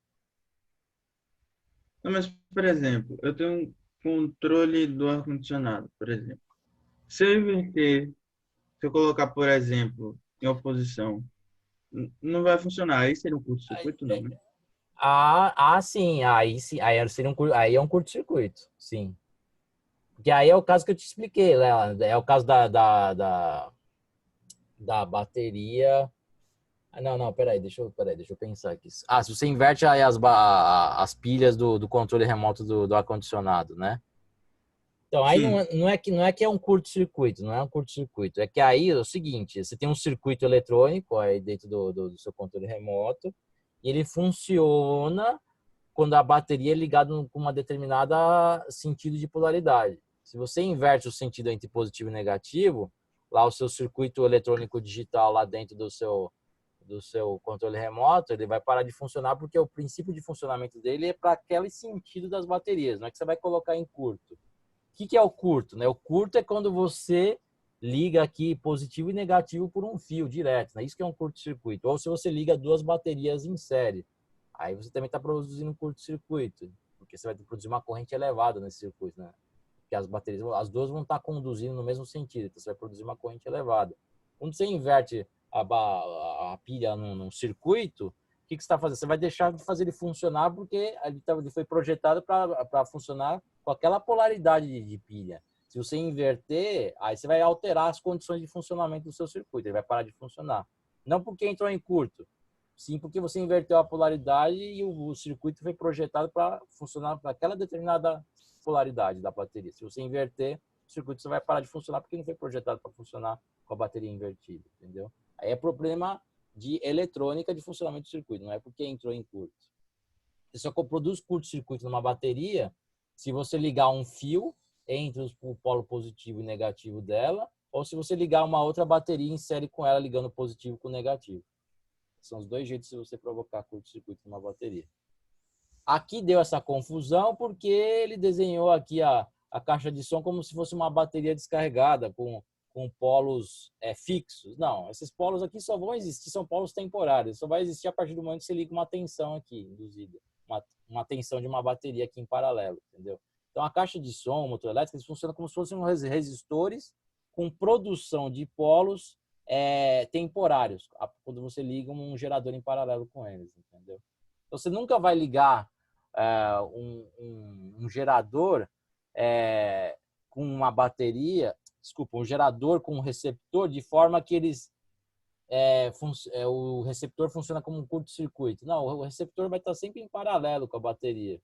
Não, mas, por exemplo, eu tenho um controle do ar-condicionado, por exemplo. Se eu inverter, se eu colocar, por exemplo, em oposição, não vai funcionar. Aí seria um curto-circuito, não, né?
Sim. Aí é um curto-circuito, sim. Porque aí é o caso que eu te expliquei, né? É o caso da bateria. Não, peraí, deixa eu pensar aqui. Se você inverte aí as pilhas do controle remoto do ar-condicionado, né? Então, aí não é que é um curto-circuito, não é um curto-circuito. É que aí é o seguinte, você tem um circuito eletrônico aí dentro do seu controle remoto, e ele funciona quando a bateria é ligada com uma determinada sentido de polaridade. Se você inverte o sentido entre positivo e negativo, lá o seu circuito eletrônico digital lá dentro do seu controle remoto, ele vai parar de funcionar porque o princípio de funcionamento dele é para aquele sentido das baterias, não é que você vai colocar em curto. O que é o curto? Né? O curto é quando você liga aqui positivo e negativo por um fio direto. Né? Isso que é um curto-circuito. Ou se você liga duas baterias em série. Aí você também está produzindo um curto-circuito, porque você vai produzir uma corrente elevada nesse circuito. Né? Porque as baterias, as duas vão estar conduzindo no mesmo sentido. Então você vai produzir uma corrente elevada. Quando você inverte a pilha num circuito, o que você está fazendo? Você vai deixar de fazer ele funcionar porque ele foi projetado para funcionar com aquela polaridade de pilha. Se você inverter, aí você vai alterar as condições de funcionamento do seu circuito. Ele vai parar de funcionar. Não porque entrou em curto, Sim, porque você inverteu a polaridade e o circuito foi projetado para funcionar para aquela determinada polaridade da bateria. Se você inverter, o circuito só vai parar de funcionar porque não foi projetado para funcionar com a bateria invertida, entendeu? Aí é problema de eletrônica de funcionamento do circuito, não é porque entrou em curto. Você só produz curto-circuito numa bateria se você ligar um fio entre o polo positivo e negativo dela, ou se você ligar uma outra bateria em série com ela, ligando o positivo com o negativo. São os dois jeitos de você provocar curto-circuito numa bateria. Aqui deu essa confusão porque ele desenhou aqui a caixa de som como se fosse uma bateria descarregada com polos fixos. Não, esses polos aqui só vão existir, são polos temporários. Só vai existir a partir do momento que você liga uma tensão aqui, induzida. Uma tensão de uma bateria aqui em paralelo, entendeu? Então, a caixa de som, o motor elétrico, eles funcionam como se fossem resistores com produção de polos temporários, quando você liga um gerador em paralelo com eles, entendeu? Então, você nunca vai ligar um gerador com uma bateria, desculpa, um gerador com um receptor de forma que o receptor funciona como um curto-circuito. Não, o receptor vai estar sempre em paralelo com a bateria.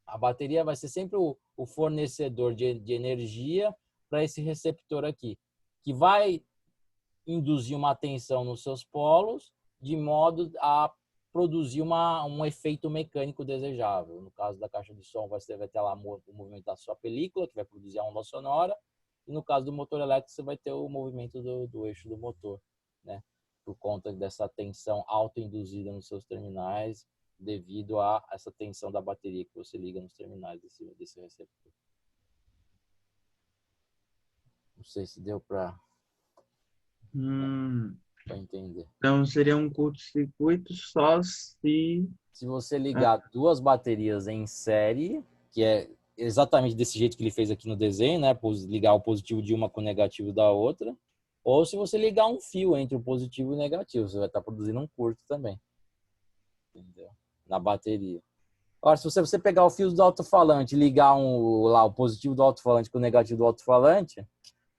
A bateria vai ser sempre o fornecedor de energia para esse receptor aqui, que vai induzir uma tensão nos seus polos de modo a produzir um efeito mecânico desejável. No caso da caixa de som, você vai ter lá o movimento da sua película, que vai produzir a onda sonora, e no caso do motor elétrico, você vai ter o movimento do eixo do motor, né? Por conta dessa tensão autoinduzida nos seus terminais, devido a essa tensão da bateria que você liga nos terminais desse receptor. Não sei se deu para entender.
Então seria um curto-circuito só
se você ligar duas baterias em série, que é exatamente desse jeito que ele fez aqui no desenho, né? Ligar o positivo de uma com o negativo da outra, ou se você ligar um fio entre o positivo e o negativo, você vai estar produzindo um curto também, entendeu? Na bateria. Agora, se você pegar o fio do alto-falante e ligar o positivo do alto-falante com o negativo do alto-falante,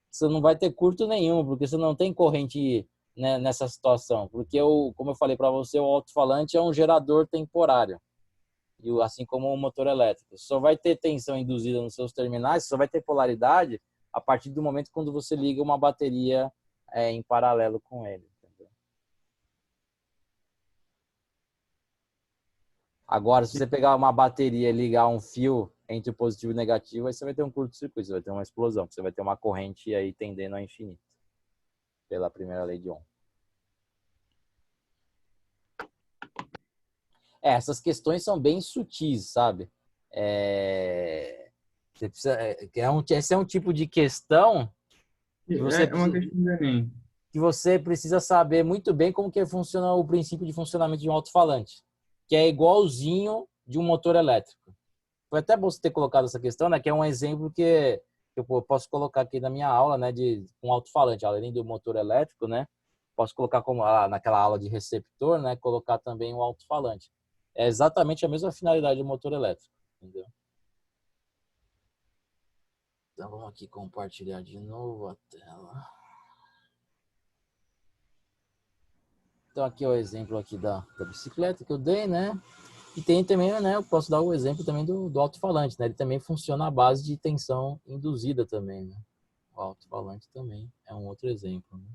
você não vai ter curto nenhum, porque você não tem corrente, né, nessa situação. Porque, como eu falei para você, o alto-falante é um gerador temporário, assim como o motor elétrico. Só vai ter tensão induzida nos seus terminais, só vai ter polaridade a partir do momento quando você liga uma bateria em paralelo com ele. Entendeu? Agora, se você pegar uma bateria e ligar um fio entre o positivo e o negativo, aí você vai ter um curto-circuito, você vai ter uma explosão, você vai ter uma corrente aí tendendo ao infinito, pela primeira lei de Ohm. Essas questões são bem sutis, sabe? Você precisa, esse é um tipo de questão que
é uma questão de Enem.
que você precisa saber muito bem como que funciona o princípio de funcionamento de um alto-falante, que é igualzinho de um motor elétrico. Foi até bom você ter colocado essa questão, né? Que é um exemplo que eu posso colocar aqui na minha aula, né? De um alto-falante, além do motor elétrico, né? Posso colocar como naquela aula de receptor, né? Colocar também um alto-falante. É exatamente a mesma finalidade do motor elétrico, entendeu? Então vamos aqui compartilhar de novo a tela. Então aqui é o exemplo aqui da bicicleta que eu dei, né? E tem também, né? Eu posso dar o exemplo também do alto-falante, né? Ele também funciona à base de tensão induzida também, né? O alto-falante também é um outro exemplo, né?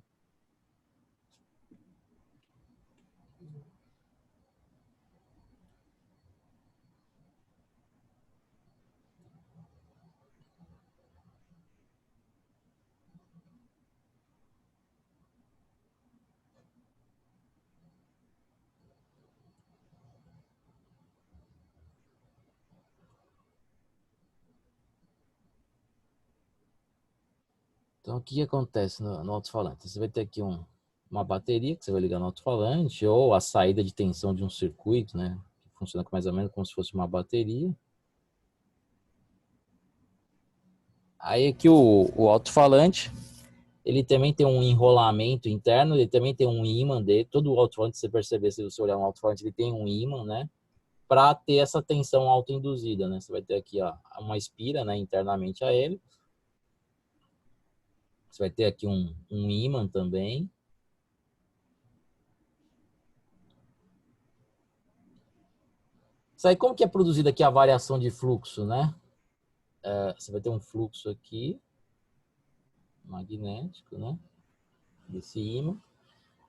Então, o que acontece no alto-falante? Você vai ter aqui uma bateria que você vai ligar no alto-falante ou a saída de tensão de um circuito, né? Que funciona mais ou menos como se fosse uma bateria. Aí aqui o alto-falante, ele também tem um enrolamento interno, ele também tem um ímã dele. Todo o alto-falante, se você perceber, se você olhar um alto-falante, ele tem um ímã, né? Para ter essa tensão autoinduzida, né? Você vai ter aqui ó, uma espira, né, internamente a ele. Você vai ter aqui um ímã também. Isso aí, como que é produzida aqui a variação de fluxo, né? Você vai ter um fluxo aqui, magnético, né? Desse ímã.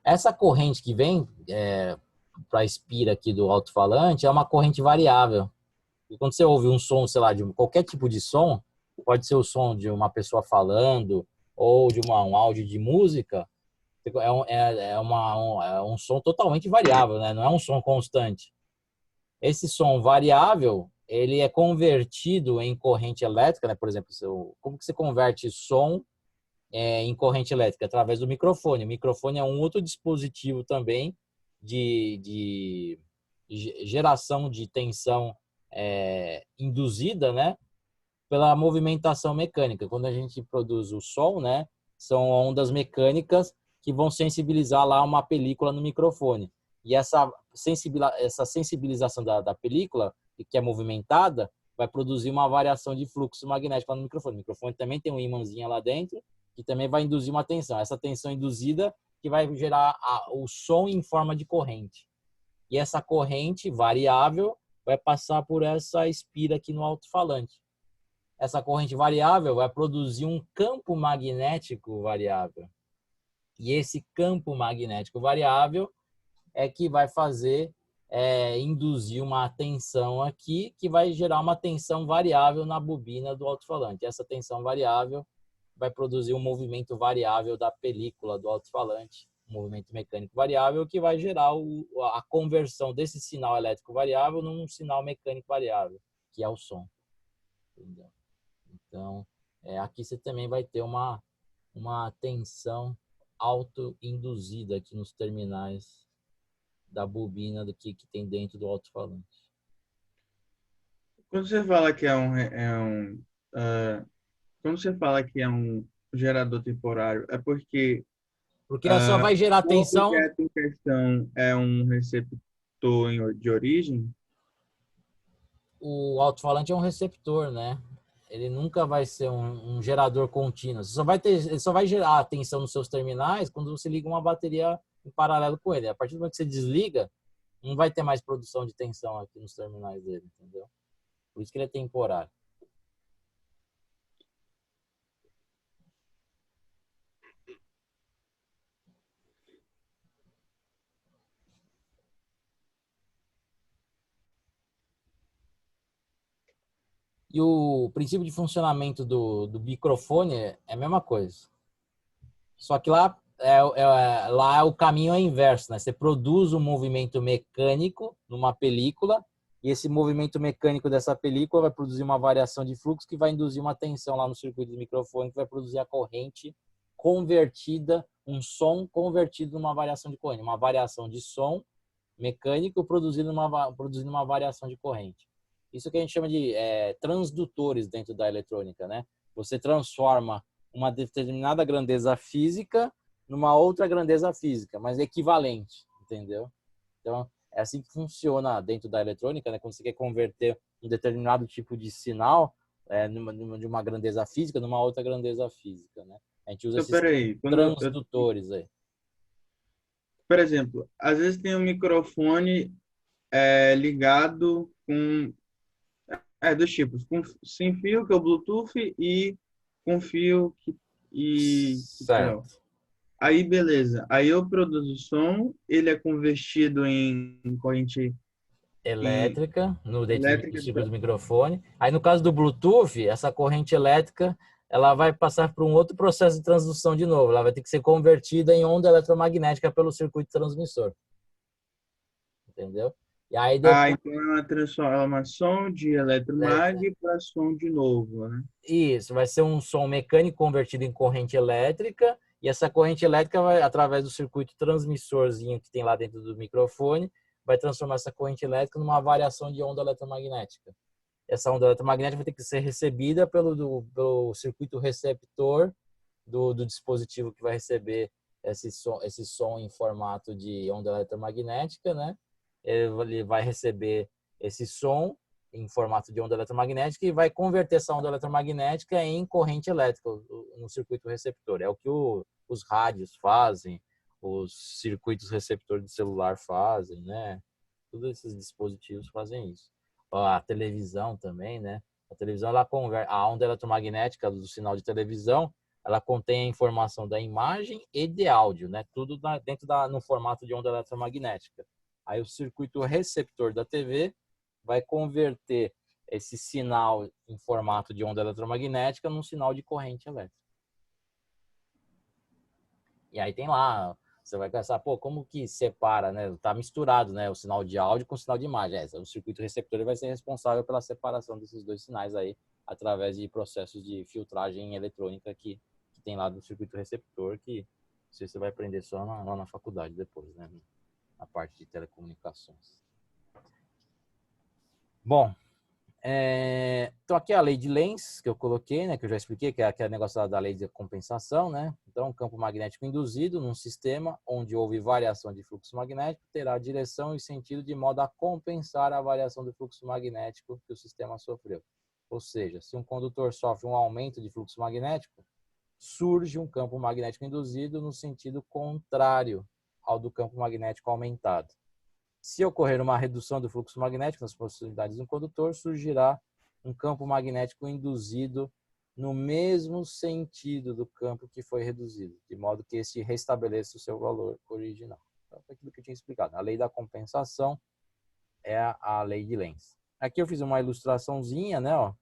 Essa corrente que vem para a espira aqui do alto-falante é uma corrente variável. E quando você ouve um som, sei lá, de qualquer tipo de som, pode ser o som de uma pessoa falando ou de um áudio de música, é um som totalmente variável, né? Não é um som constante. Esse som variável, ele é convertido em corrente elétrica, né? Por exemplo, como que você converte som em corrente elétrica? Através do microfone. O microfone é um outro dispositivo também de geração de tensão induzida, né? Pela movimentação mecânica. Quando a gente produz o som, né? São ondas mecânicas que vão sensibilizar lá uma película no microfone. E essa sensibilização da película, que é movimentada, vai produzir uma variação de fluxo magnético lá no microfone. O microfone também tem um imãzinho lá dentro, que também vai induzir uma tensão. Essa tensão induzida que vai gerar o som em forma de corrente. E essa corrente variável vai passar por essa espira aqui no alto-falante. Essa corrente variável vai produzir um campo magnético variável. E esse campo magnético variável é que vai fazer induzir uma tensão aqui, que vai gerar uma tensão variável na bobina do alto-falante. Essa tensão variável vai produzir um movimento variável da película do alto-falante, um movimento mecânico variável, que vai gerar a conversão desse sinal elétrico variável num sinal mecânico variável, que é o som. Entendeu? Então, aqui você também vai ter uma tensão auto-induzida aqui nos terminais da bobina do que tem dentro do alto-falante.
Quando você fala que quando você fala que é um gerador temporário, é porque
Porque só vai gerar
o
tensão.
objeto em questão é um receptor de origem?
O alto-falante é um receptor, né? Ele nunca vai ser um gerador contínuo. Ele só vai gerar tensão nos seus terminais quando você liga uma bateria em paralelo com ele. A partir do momento que você desliga, não vai ter mais produção de tensão aqui nos terminais dele, entendeu? Por isso que ele é temporário. E o princípio de funcionamento do microfone é a mesma coisa. Só que lá o caminho é inverso, né? Você produz um movimento mecânico numa película e esse movimento mecânico dessa película vai produzir uma variação de fluxo que vai induzir uma tensão lá no circuito do microfone, que vai produzir a corrente convertida, um som convertido numa variação de corrente, uma variação de som mecânico produzindo uma variação de corrente. Isso que a gente chama de transdutores dentro da eletrônica, né? Você transforma uma determinada grandeza física numa outra grandeza física, mas equivalente, entendeu? Então, é assim que funciona dentro da eletrônica, né? Quando você quer converter um determinado tipo de sinal de uma grandeza física numa outra grandeza física, né? A gente usa
Então,
esses
peraí,
transdutores aí.
por exemplo, às vezes tem um microfone ligado com dois tipos, sem fio, que é o Bluetooth, e com fio que tal.
Certo.
Aí, beleza. Aí eu produzo som, ele é convertido em corrente em
Elétrica dentro do
elétrica.
circuito do microfone. Aí no caso do Bluetooth, essa corrente elétrica ela vai passar por um outro processo de transdução de novo. Ela vai ter que ser convertida em onda eletromagnética pelo circuito transmissor. Entendeu? E aí depois
Então é uma transformação de eletromag para som de novo, né?
isso vai ser um som mecânico convertido em corrente elétrica e essa corrente elétrica vai através do circuito transmissorzinho que tem lá dentro do microfone vai transformar essa corrente elétrica numa variação de onda eletromagnética. Essa onda eletromagnética vai ter que ser recebida pelo circuito receptor do dispositivo que vai receber esse som em formato de onda eletromagnética, né? Ele vai receber esse som em formato de onda eletromagnética e vai converter essa onda eletromagnética em corrente elétrica no circuito receptor. É o que os rádios fazem, os circuitos receptores de celular fazem, né? Todos esses dispositivos fazem isso. a televisão também, né? A televisão, ela converte a onda eletromagnética do sinal de televisão, ela contém a informação da imagem e de áudio, né? Tudo no formato de onda eletromagnética. Aí o circuito receptor da TV vai converter esse sinal em formato de onda eletromagnética num sinal de corrente elétrica. E aí tem lá, você vai pensar, pô, como que separa, né? Tá misturado, né? O sinal de áudio com o sinal de imagem. O circuito receptor vai ser responsável pela separação desses dois sinais aí, através de processos de filtragem eletrônica que tem lá do circuito receptor, que você vai aprender só lá na faculdade depois, né? Na parte de telecomunicações. Bom, então aqui é a lei de Lenz que eu coloquei, né, que eu já expliquei, que é aquele negócio da lei de compensação, né? Então, um campo magnético induzido num sistema onde houve variação de fluxo magnético terá direção e sentido de modo a compensar a variação do fluxo magnético que o sistema sofreu. Ou seja, se um condutor sofre um aumento de fluxo magnético, surge um campo magnético induzido no sentido contrário ao do campo magnético aumentado. Se ocorrer uma redução do fluxo magnético nas proximidades do condutor, surgirá um campo magnético induzido no mesmo sentido do campo que foi reduzido, de modo que este restabeleça o seu valor original. Então, aquilo que eu tinha explicado. A lei da compensação é a lei de Lenz. Aqui eu fiz uma ilustraçãozinha, né, ó,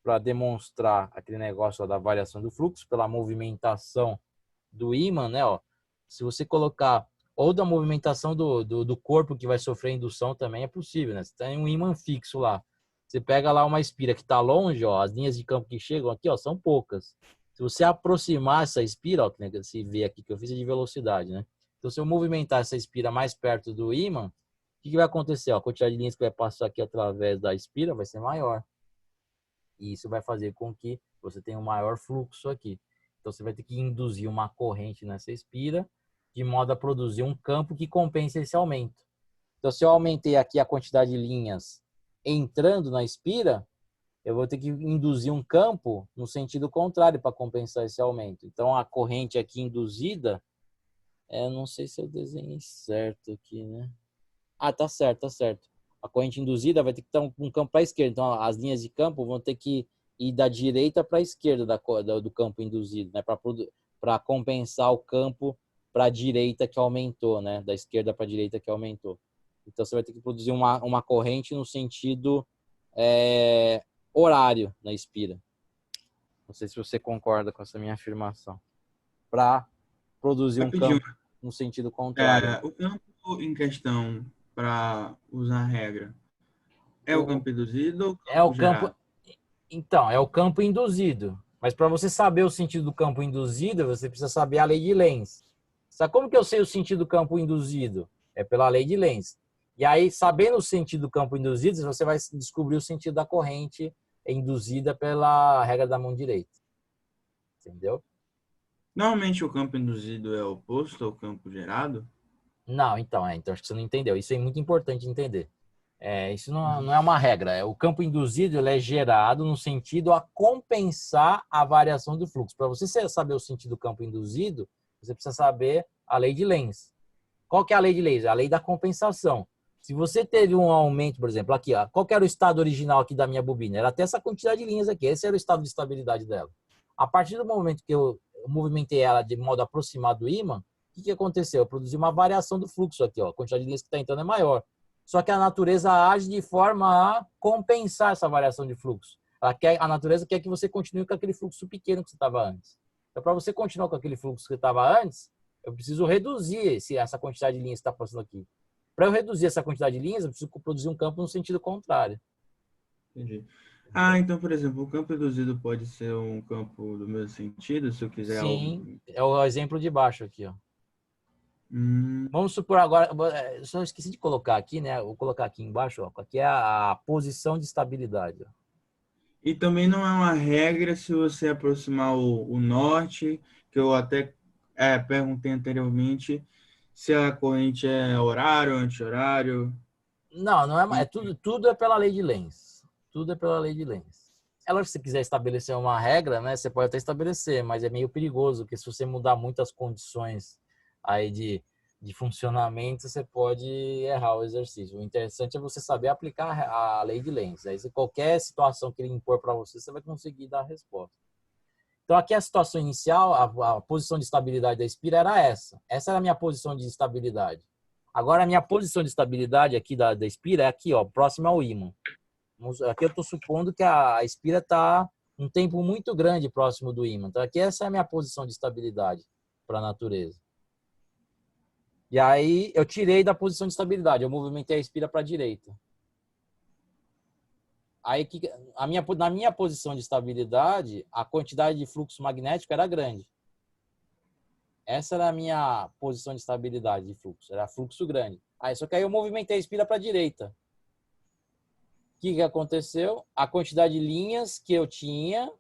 para demonstrar aquele negócio da variação do fluxo pela movimentação do ímã, né, ó. Se você colocar ou da movimentação do corpo que vai sofrer indução também é possível, né? Você tem um ímã fixo lá. Você pega lá uma espira que está longe, ó, as linhas de campo que chegam aqui, ó, são poucas. Se você aproximar essa espira, ó, que se vê aqui que eu fiz é de velocidade, né? Então, se eu movimentar essa espira mais perto do ímã, o que vai acontecer? Ó, a quantidade de linhas que vai passar aqui através da espira vai ser maior. E isso vai fazer com que você tenha um maior fluxo aqui. Então, você vai ter que induzir uma corrente nessa espira, de modo a produzir um campo que compense esse aumento. Então, se eu aumentei aqui a quantidade de linhas entrando na espira, eu vou ter que induzir um campo no sentido contrário para compensar esse aumento. Então, a corrente aqui induzida, não sei se eu desenhei certo aqui, né? Ah, tá certo, tá certo. A corrente induzida vai ter que estar um campo para a esquerda. Então, as linhas de campo vão ter que ir da direita para a esquerda do campo induzido, né? Para compensar o campo para a direita que aumentou, né? Da esquerda para a direita que aumentou. Então, você vai ter que produzir uma corrente no sentido horário na espira. Não sei se você concorda com essa minha afirmação. Para produzir um
Rapidinho.
campo no sentido contrário.
O campo em questão para usar a regra é o campo induzido ou o
É o
campo
campo.
gerado?
Então, é o campo induzido. Mas para você saber o sentido do campo induzido, você precisa saber a lei de Lenz. Sabe como que eu sei o sentido do campo induzido? É pela lei de Lenz. E aí, sabendo o sentido do campo induzido, você vai descobrir o sentido da corrente induzida pela regra da mão direita. Entendeu?
Normalmente o campo induzido é oposto ao campo gerado?
Não, então acho que você não entendeu. Isso é muito importante entender. Isso não é uma regra. O campo induzido ele é gerado no sentido a compensar a variação do fluxo. Para você saber o sentido do campo induzido, você precisa saber a lei de Lenz. Qual que é a lei de Lenz? A lei da compensação. Se você teve um aumento, por exemplo, aqui, ó, qual que era o estado original aqui da minha bobina? Era até essa quantidade de linhas aqui. Esse era o estado de estabilidade dela. A partir do momento que eu movimentei ela de modo aproximado do ímã, o que aconteceu? Eu produzi uma variação do fluxo aqui. Ó. A quantidade de linhas que está entrando é maior. Só que a natureza age de forma a compensar essa variação de fluxo. A natureza quer que você continue com aquele fluxo pequeno que você estava antes. Então, para você continuar com aquele fluxo que estava antes, eu preciso reduzir essa quantidade de linhas que está passando aqui. Para eu reduzir essa quantidade de linhas, eu preciso produzir um campo no sentido contrário.
Entendi. Então, por exemplo, o campo induzido pode ser um campo do mesmo sentido, se eu quiser algo.
Sim, é o exemplo de baixo aqui. Ó. Vamos supor agora, eu só esqueci de colocar aqui, né? Vou colocar aqui embaixo, ó. Aqui é a posição de estabilidade. Ó.
E também não é uma regra se você aproximar o norte, que eu até perguntei anteriormente, se a corrente é horário, anti-horário.
Não é tudo é pela lei de Lenz. Tudo é pela lei de Lenz. É lógico que se você quiser estabelecer uma regra, né? Você pode até estabelecer, mas é meio perigoso, porque se você mudar muitas condições aí de funcionamento, você pode errar o exercício. O interessante é você saber aplicar a lei de Lenz. Aí, se qualquer situação que ele impor para você, você vai conseguir dar a resposta. Então, aqui a situação inicial, a posição de estabilidade da espira era essa. Essa era a minha posição de estabilidade. Agora, a minha posição de estabilidade aqui da espira é aqui, ó, próxima ao ímã. Aqui eu estou supondo que a espira está um tempo muito grande próximo do ímã. Então, aqui essa é a minha posição de estabilidade para a natureza. E aí, eu tirei da posição de estabilidade. Eu movimentei a espira para a direita. Aí, na minha posição de estabilidade, a quantidade de fluxo magnético era grande. Essa era a minha posição de estabilidade de fluxo. Era fluxo grande. Aí, só que aí eu movimentei a espira para a direita. O que aconteceu? A quantidade de linhas que eu tinha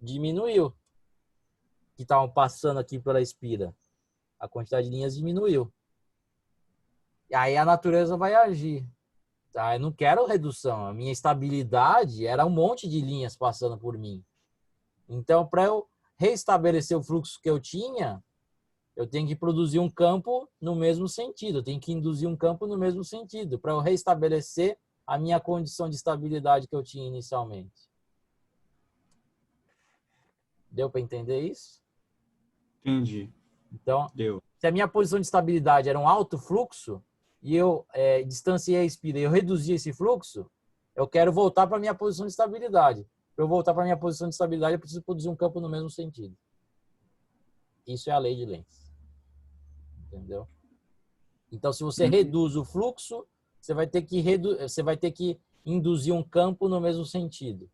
diminuiu. Que estavam passando aqui pela espira. A quantidade de linhas diminuiu. E aí a natureza vai agir. Tá? Eu não quero redução. A minha estabilidade era um monte de linhas passando por mim. Então, para eu restabelecer o fluxo que eu tinha, eu tenho que produzir um campo no mesmo sentido. Eu tenho que induzir um campo no mesmo sentido para eu restabelecer a minha condição de estabilidade que eu tinha inicialmente. Deu para entender isso?
Entendi.
Então,
Deu.
se a minha posição de estabilidade era um alto fluxo e eu distanciei a espira e eu reduzi esse fluxo, eu quero voltar para a minha posição de estabilidade. Para eu voltar para a minha posição de estabilidade, eu preciso produzir um campo no mesmo sentido. Isso é a lei de Lenz. Entendeu? Então, se você reduz o fluxo, você vai ter que induzir um campo no mesmo sentido.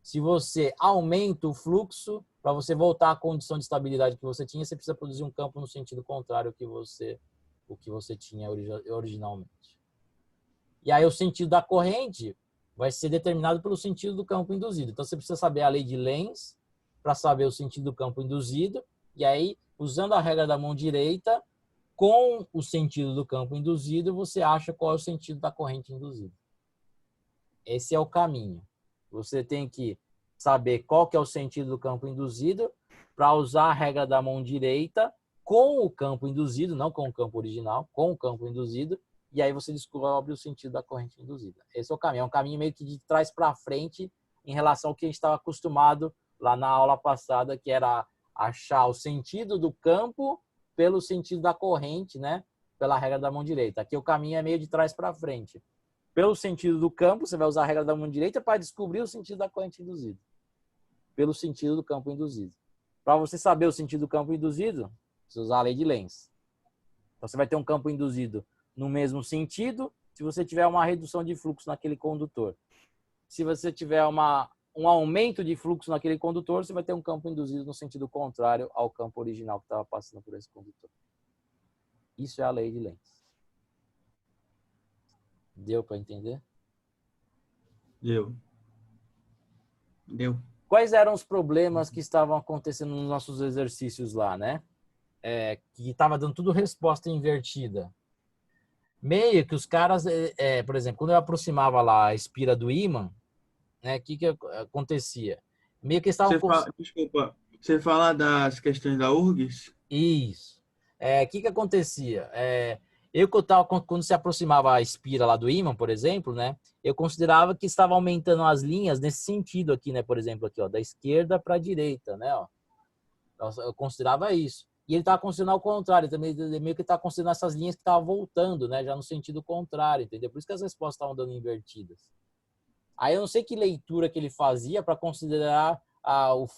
Se você aumenta o fluxo, para você voltar à condição de estabilidade que você tinha, você precisa produzir um campo no sentido contrário ao que você tinha originalmente. E aí o sentido da corrente vai ser determinado pelo sentido do campo induzido. Então você precisa saber a lei de Lenz para saber o sentido do campo induzido. E aí, usando a regra da mão direita, com o sentido do campo induzido, você acha qual é o sentido da corrente induzida. Esse é o caminho. Você tem que saber qual que é o sentido do campo induzido para usar a regra da mão direita com o campo induzido, não com o campo original, com o campo induzido, e aí você descobre o sentido da corrente induzida. Esse é o caminho. É um caminho meio que de trás para frente em relação ao que a gente estava acostumado lá na aula passada, que era achar o sentido do campo pelo sentido da corrente, né? Pela regra da mão direita. Aqui o caminho é meio de trás para frente. Pelo sentido do campo, você vai usar a regra da mão direita para descobrir o sentido da corrente induzida. Pelo sentido do campo induzido. Para você saber o sentido do campo induzido, você usar a lei de Lenz. Então, você vai ter um campo induzido no mesmo sentido se você tiver uma redução de fluxo naquele condutor. Se você tiver um aumento de fluxo naquele condutor, você vai ter um campo induzido no sentido contrário ao campo original que estava passando por esse condutor. Isso é a lei de Lenz. Deu para entender?
Deu.
Quais eram os problemas que estavam acontecendo nos nossos exercícios lá, né? Que estava dando tudo resposta invertida. Meio que os caras, por exemplo, quando eu aproximava lá a espira do ímã, né, o que acontecia? Meio que estavam...
Desculpa, você fala das questões da URGS?
Isso. O que acontecia? Quando se aproximava a espira lá do ímã, por exemplo, né, eu considerava que estava aumentando as linhas nesse sentido aqui, né, por exemplo, aqui, ó, da esquerda para a direita, né, ó. Eu considerava isso. E ele estava considerando ao contrário, também meio que estava considerando essas linhas que estavam voltando, né, já no sentido contrário, entendeu? Por isso que as respostas estavam dando invertidas. Aí eu não sei que leitura que ele fazia para considerar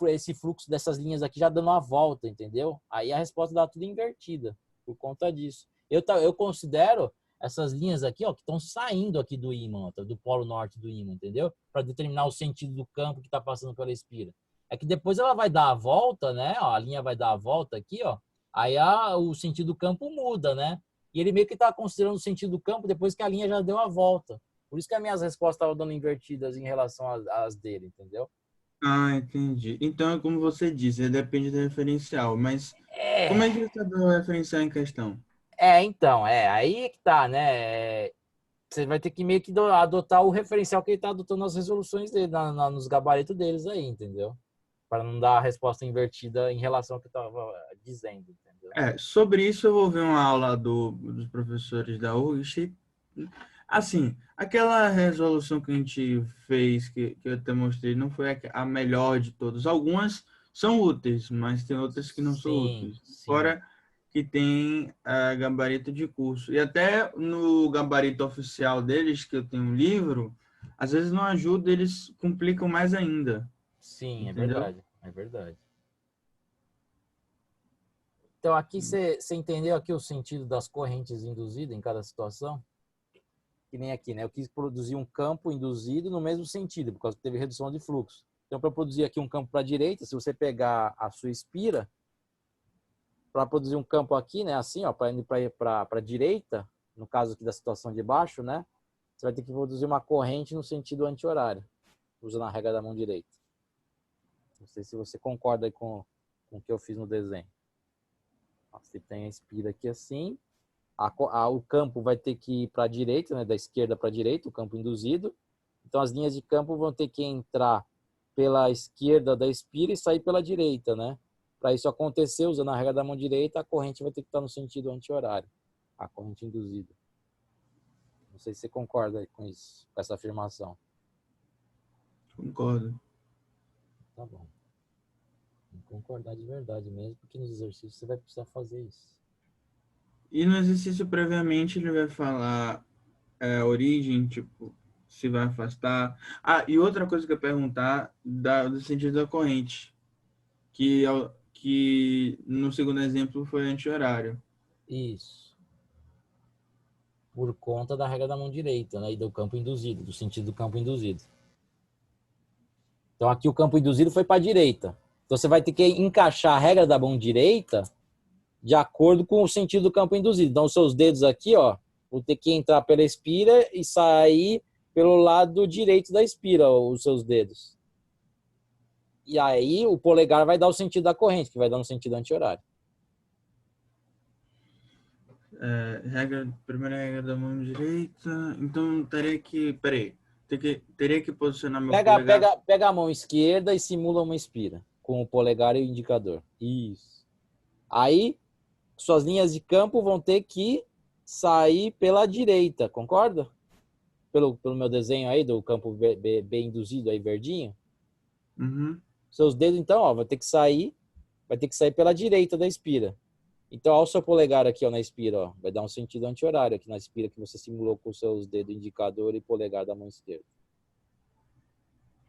esse fluxo dessas linhas aqui já dando uma volta, entendeu? Aí a resposta dá tudo invertida por conta disso. Eu considero essas linhas aqui, ó, que estão saindo aqui do ímã, do polo norte do ímã, entendeu? Para determinar o sentido do campo que está passando pela espira. É que depois ela vai dar a volta, né? Ó, a linha vai dar a volta aqui, ó. Aí o sentido do campo muda, né? E ele meio que está considerando o sentido do campo depois que a linha já deu a volta. Por isso que as minhas respostas estavam dando invertidas em relação às dele, entendeu?
Ah, entendi. Então, como você disse, depende do referencial, mas como é que você sabe o referencial em questão?
Então, aí que tá, né? Você vai ter que meio que adotar o referencial que ele tá adotando nas resoluções dele, nos gabaritos deles aí, entendeu? Para não dar a resposta invertida em relação ao que eu tava dizendo, entendeu?
Sobre isso eu vou ver uma aula dos professores da UFSC. Assim, aquela resolução que a gente fez, que eu até mostrei, não foi a melhor de todas. Algumas são úteis, mas tem outras que não são
Sim,
úteis.
sim.
Fora que tem gabarito de curso. E até no gabarito oficial deles, que eu tenho um livro, às vezes não ajuda, eles complicam mais ainda.
Sim, é
Entendeu?
verdade. É verdade. Então, aqui você entendeu aqui o sentido das correntes induzidas em cada situação? Que nem aqui, né? Eu quis produzir um campo induzido no mesmo sentido, por causa que teve redução de fluxo. Então, para produzir aqui um campo para a direita, se você pegar a sua espira, para produzir um campo aqui, né? Assim, ó, para ir para a direita, no caso aqui da situação de baixo, né? Você vai ter que produzir uma corrente no sentido anti-horário, usando a regra da mão direita. Não sei se você concorda aí com o que eu fiz no desenho. Você tem a espira aqui assim, o campo vai ter que ir para a direita, né, da esquerda para a direita, o campo induzido. Então, as linhas de campo vão ter que entrar pela esquerda da espira e sair pela direita, né? Para isso acontecer, usando a regra da mão direita, a corrente vai ter que estar no sentido anti-horário, a corrente induzida. Não sei se você concorda com isso, com essa afirmação.
Concordo.
Tá bom. Tem que concordar de verdade mesmo, porque nos exercícios você vai precisar fazer isso.
E no exercício previamente ele vai falar a origem, tipo, se vai afastar. Ah, e outra coisa que eu ia perguntar do sentido da corrente, que no segundo exemplo foi anti-horário.
Isso. Por conta da regra da mão direita, né? E do campo induzido, do sentido do campo induzido. Então aqui o campo induzido foi para a direita. Então você vai ter que encaixar a regra da mão direita de acordo com o sentido do campo induzido. Então os seus dedos aqui, ó, vão ter que entrar pela espira e sair pelo lado direito da espira, os seus dedos. E aí o polegar vai dar o sentido da corrente, que vai dar no sentido anti-horário.
Primeira regra da mão direita. Então teria que, peraí, teria que posicionar meu
Pega,
polegar.
pega, pega a mão esquerda e simula uma espira com o polegar e o indicador. Isso. Aí suas linhas de campo vão ter que sair pela direita, concorda? Pelo meu desenho aí do campo B induzido aí verdinho.
Uhum.
Seus dedos então, ó, vai ter que sair pela direita da espira. Então, ao seu polegar aqui, ó, na espira, ó, vai dar um sentido anti-horário aqui na espira que você simulou com os seus dedos indicador e polegar da mão esquerda.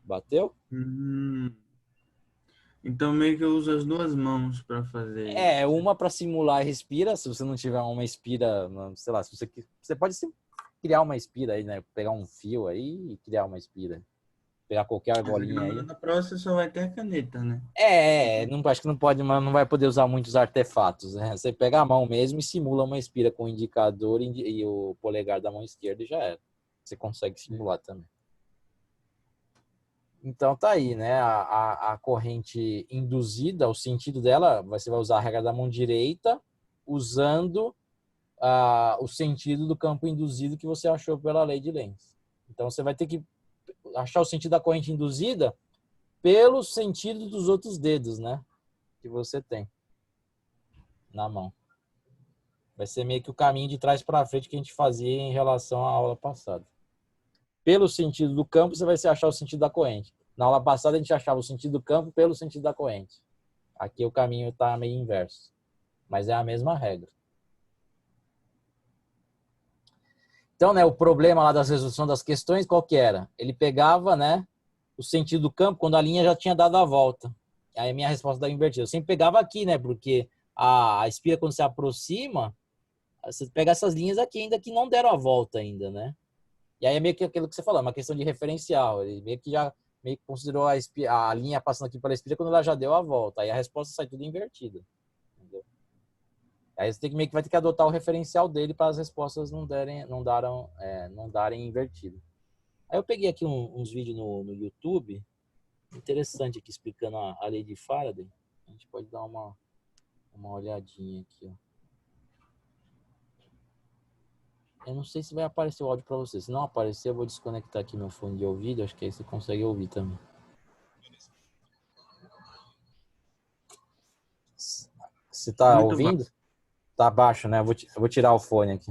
Bateu?
Uhum. Então meio que eu uso as duas mãos para fazer
É,
isso.
uma para simular a respira, se você não tiver uma espira, sei lá, se você pode criar uma espira aí, né? Pegar um fio aí e criar uma espira. Pegar qualquer
Mas aqui
argolinha aí.
na prova você só vai ter a caneta, né?
Não, acho que não pode, mas não vai poder usar muitos artefatos, né? Você pega a mão mesmo e simula uma espira com o indicador e o polegar da mão esquerda e já era. Você consegue simular também. Então tá aí, né? A corrente induzida, o sentido dela, você vai usar a regra da mão direita, usando o sentido do campo induzido que você achou pela lei de Lenz. Então você vai ter que achar o sentido da corrente induzida pelo sentido dos outros dedos, né? Que você tem na mão. Vai ser meio que o caminho de trás para frente que a gente fazia em relação à aula passada. Pelo sentido do campo, você vai achar o sentido da corrente. Na aula passada, a gente achava o sentido do campo pelo sentido da corrente. Aqui o caminho está meio inverso. Mas é a mesma regra. Então, né, o problema lá das resoluções das questões, qual que era? Ele pegava, né, o sentido do campo quando a linha já tinha dado a volta. Aí a minha resposta estava invertida. Eu sempre pegava aqui, né, porque a espira, quando se aproxima, você pega essas linhas aqui ainda que não deram a volta ainda, né? E aí é meio que aquilo que você falou, é uma questão de referencial. Ele meio que considerou a linha passando aqui pela espira quando ela já deu a volta. Aí a resposta sai tudo invertida. Entendeu? Aí você meio que vai ter que adotar o referencial dele para as respostas não darem invertido. Aí eu peguei aqui uns vídeos no YouTube, interessante aqui, explicando a lei de Faraday. A gente pode dar uma olhadinha aqui, ó. Eu não sei se vai aparecer o áudio para você. Se não aparecer, eu vou desconectar aqui meu fone de ouvido. Acho que aí você consegue ouvir também. Você tá
Muito
ouvindo?
baixo.
Tá baixo, né? Eu vou tirar o fone aqui.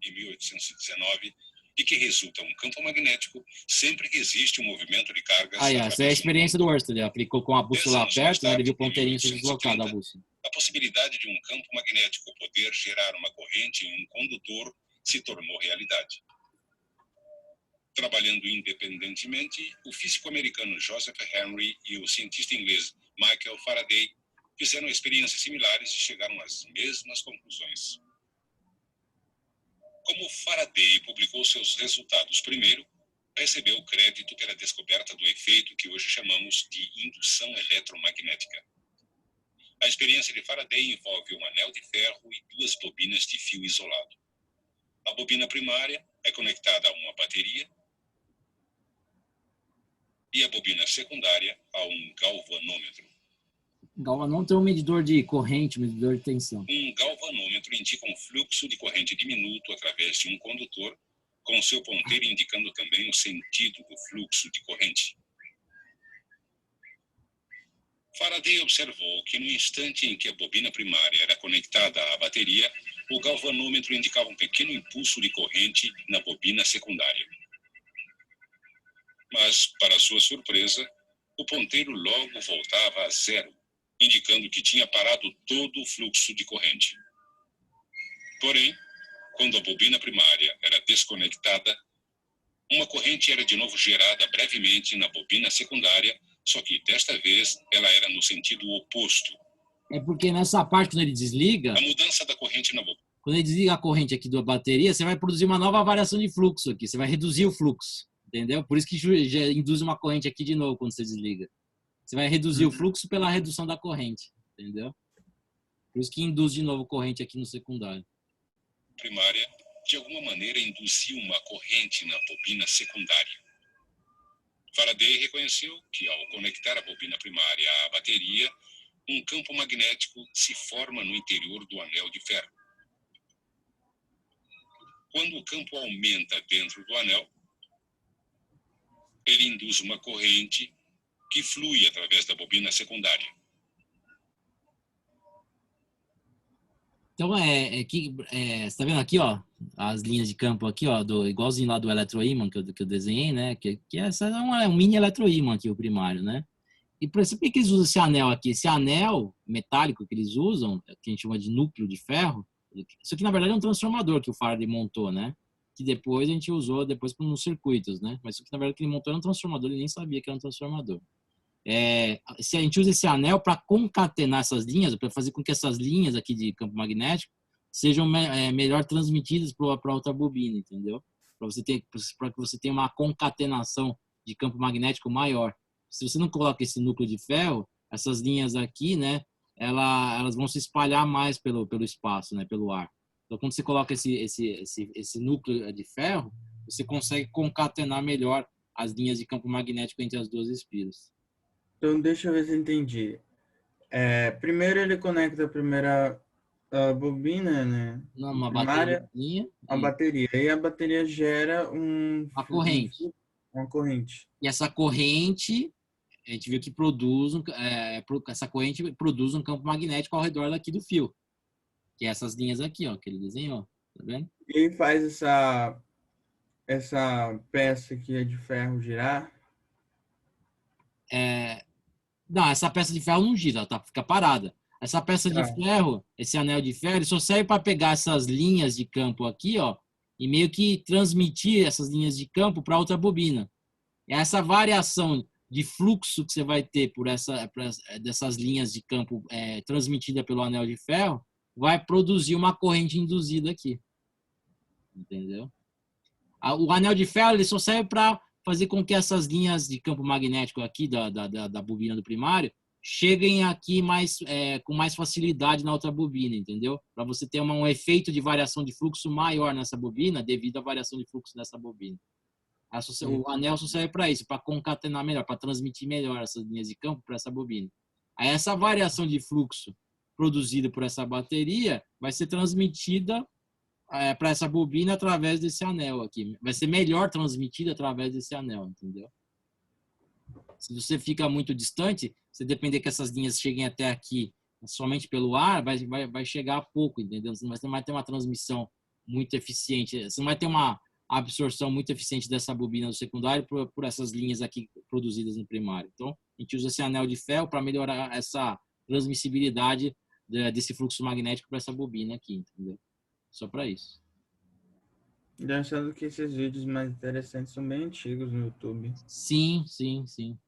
Em 1819, e que resulta um campo magnético sempre que existe um movimento de cargas.
Aí, essa é a experiência do Ørsted. Ele colocou uma bússola lá perto, né? Ele viu o ponteirinho se deslocar da bússola.
A possibilidade de um campo magnético poder gerar uma corrente em um condutor se tornou realidade. Trabalhando independentemente, o físico americano Joseph Henry e o cientista inglês Michael Faraday fizeram experiências similares e chegaram às mesmas conclusões. Como Faraday publicou seus resultados primeiro, recebeu o crédito pela descoberta do efeito que hoje chamamos de indução eletromagnética. A experiência de Faraday envolve um anel de ferro e duas bobinas de fio isolado. A bobina primária é conectada a uma bateria e a bobina secundária a um galvanômetro.
Galvanômetro é um medidor de corrente, medidor de tensão.
Um galvanômetro indica um fluxo de corrente diminuto através de um condutor, com seu ponteiro indicando também o sentido do fluxo de corrente. Faraday observou que no instante em que a bobina primária era conectada à bateria, o galvanômetro indicava um pequeno impulso de corrente na bobina secundária. Mas, para sua surpresa, o ponteiro logo voltava a zero, indicando que tinha parado todo o fluxo de corrente. Porém, quando a bobina primária era desconectada, uma corrente era de novo gerada brevemente na bobina secundária, só que desta vez ela era no sentido oposto.
É porque nessa parte, quando ele desliga,
A mudança da corrente na bobina.
quando ele desliga a corrente aqui da bateria, você vai produzir uma nova variação de fluxo aqui, você vai reduzir o fluxo, entendeu? Por isso que já induz uma corrente aqui de novo quando você desliga. Você vai reduzir o fluxo pela redução da corrente, entendeu? Por isso que induz de novo corrente aqui no secundário.
Primária, de alguma maneira, induziu uma corrente na bobina secundária. Faraday reconheceu que, ao conectar a bobina primária à bateria, um campo magnético se forma no interior do anel de ferro. Quando o campo aumenta dentro do anel, ele induz uma corrente que flui através da bobina secundária.
Então, você está vendo aqui, ó, as linhas de campo aqui, ó, igualzinho lá do eletroímã que eu desenhei, né? Que essa é um mini eletroímã aqui, o primário, né? E por que eles usam esse anel aqui? Esse anel metálico que eles usam, que a gente chama de núcleo de ferro, isso aqui, na verdade, é um transformador que o Faraday montou, né? Que depois a gente usou nos circuitos, né? Mas isso aqui, na verdade, que ele montou era um transformador, ele nem sabia que era um transformador. Se a gente usa esse anel para concatenar essas linhas, para fazer com que essas linhas aqui de campo magnético sejam melhor transmitidas para outra bobina, entendeu? Para que você tenha uma concatenação de campo magnético maior. Se você não coloca esse núcleo de ferro, essas linhas aqui, né, elas vão se espalhar mais pelo espaço, né, pelo ar. Então, quando você coloca esse núcleo de ferro, você consegue concatenar melhor as linhas de campo magnético entre as duas espiras.
Então, deixa eu ver se eu entendi. Primeiro ele conecta a primeira bobina, né?
Uma
Primária,
bateria.
a bateria. E a bateria gera
uma corrente.
Uma corrente.
E essa corrente, a gente viu que essa corrente produz um campo magnético ao redor daqui do fio. Que é essas linhas aqui, ó, que ele desenhou. Tá vendo?
E ele faz essa peça que é de ferro girar?
Não, essa peça de ferro não gira, tá? Fica parada. Essa peça de ferro, esse anel de ferro, ele só serve para pegar essas linhas de campo aqui, ó, e meio que transmitir essas linhas de campo para outra bobina. E essa variação de fluxo que você vai ter dessas linhas de campo transmitida pelo anel de ferro vai produzir uma corrente induzida aqui. Entendeu? O anel de ferro ele só serve para fazer com que essas linhas de campo magnético aqui da bobina do primário cheguem aqui com mais facilidade na outra bobina, entendeu? Para você ter um efeito de variação de fluxo maior nessa bobina devido à variação de fluxo dessa bobina. O anel só serve para isso, para concatenar melhor, para transmitir melhor essas linhas de campo para essa bobina. Aí essa variação de fluxo produzida por essa bateria vai ser transmitida para essa bobina através desse anel aqui. Vai ser melhor transmitida através desse anel, entendeu? Se você fica muito distante, se depender que essas linhas cheguem até aqui somente pelo ar, vai chegar a pouco, entendeu? Você não vai ter uma transmissão muito eficiente, você não vai ter uma absorção muito eficiente dessa bobina do secundário por essas linhas aqui produzidas no primário. Então, a gente usa esse anel de ferro para melhorar essa transmissibilidade desse fluxo magnético para essa bobina aqui, entendeu? Só para isso.
Achando que esses vídeos mais interessantes são bem antigos no YouTube.
Sim, sim, sim.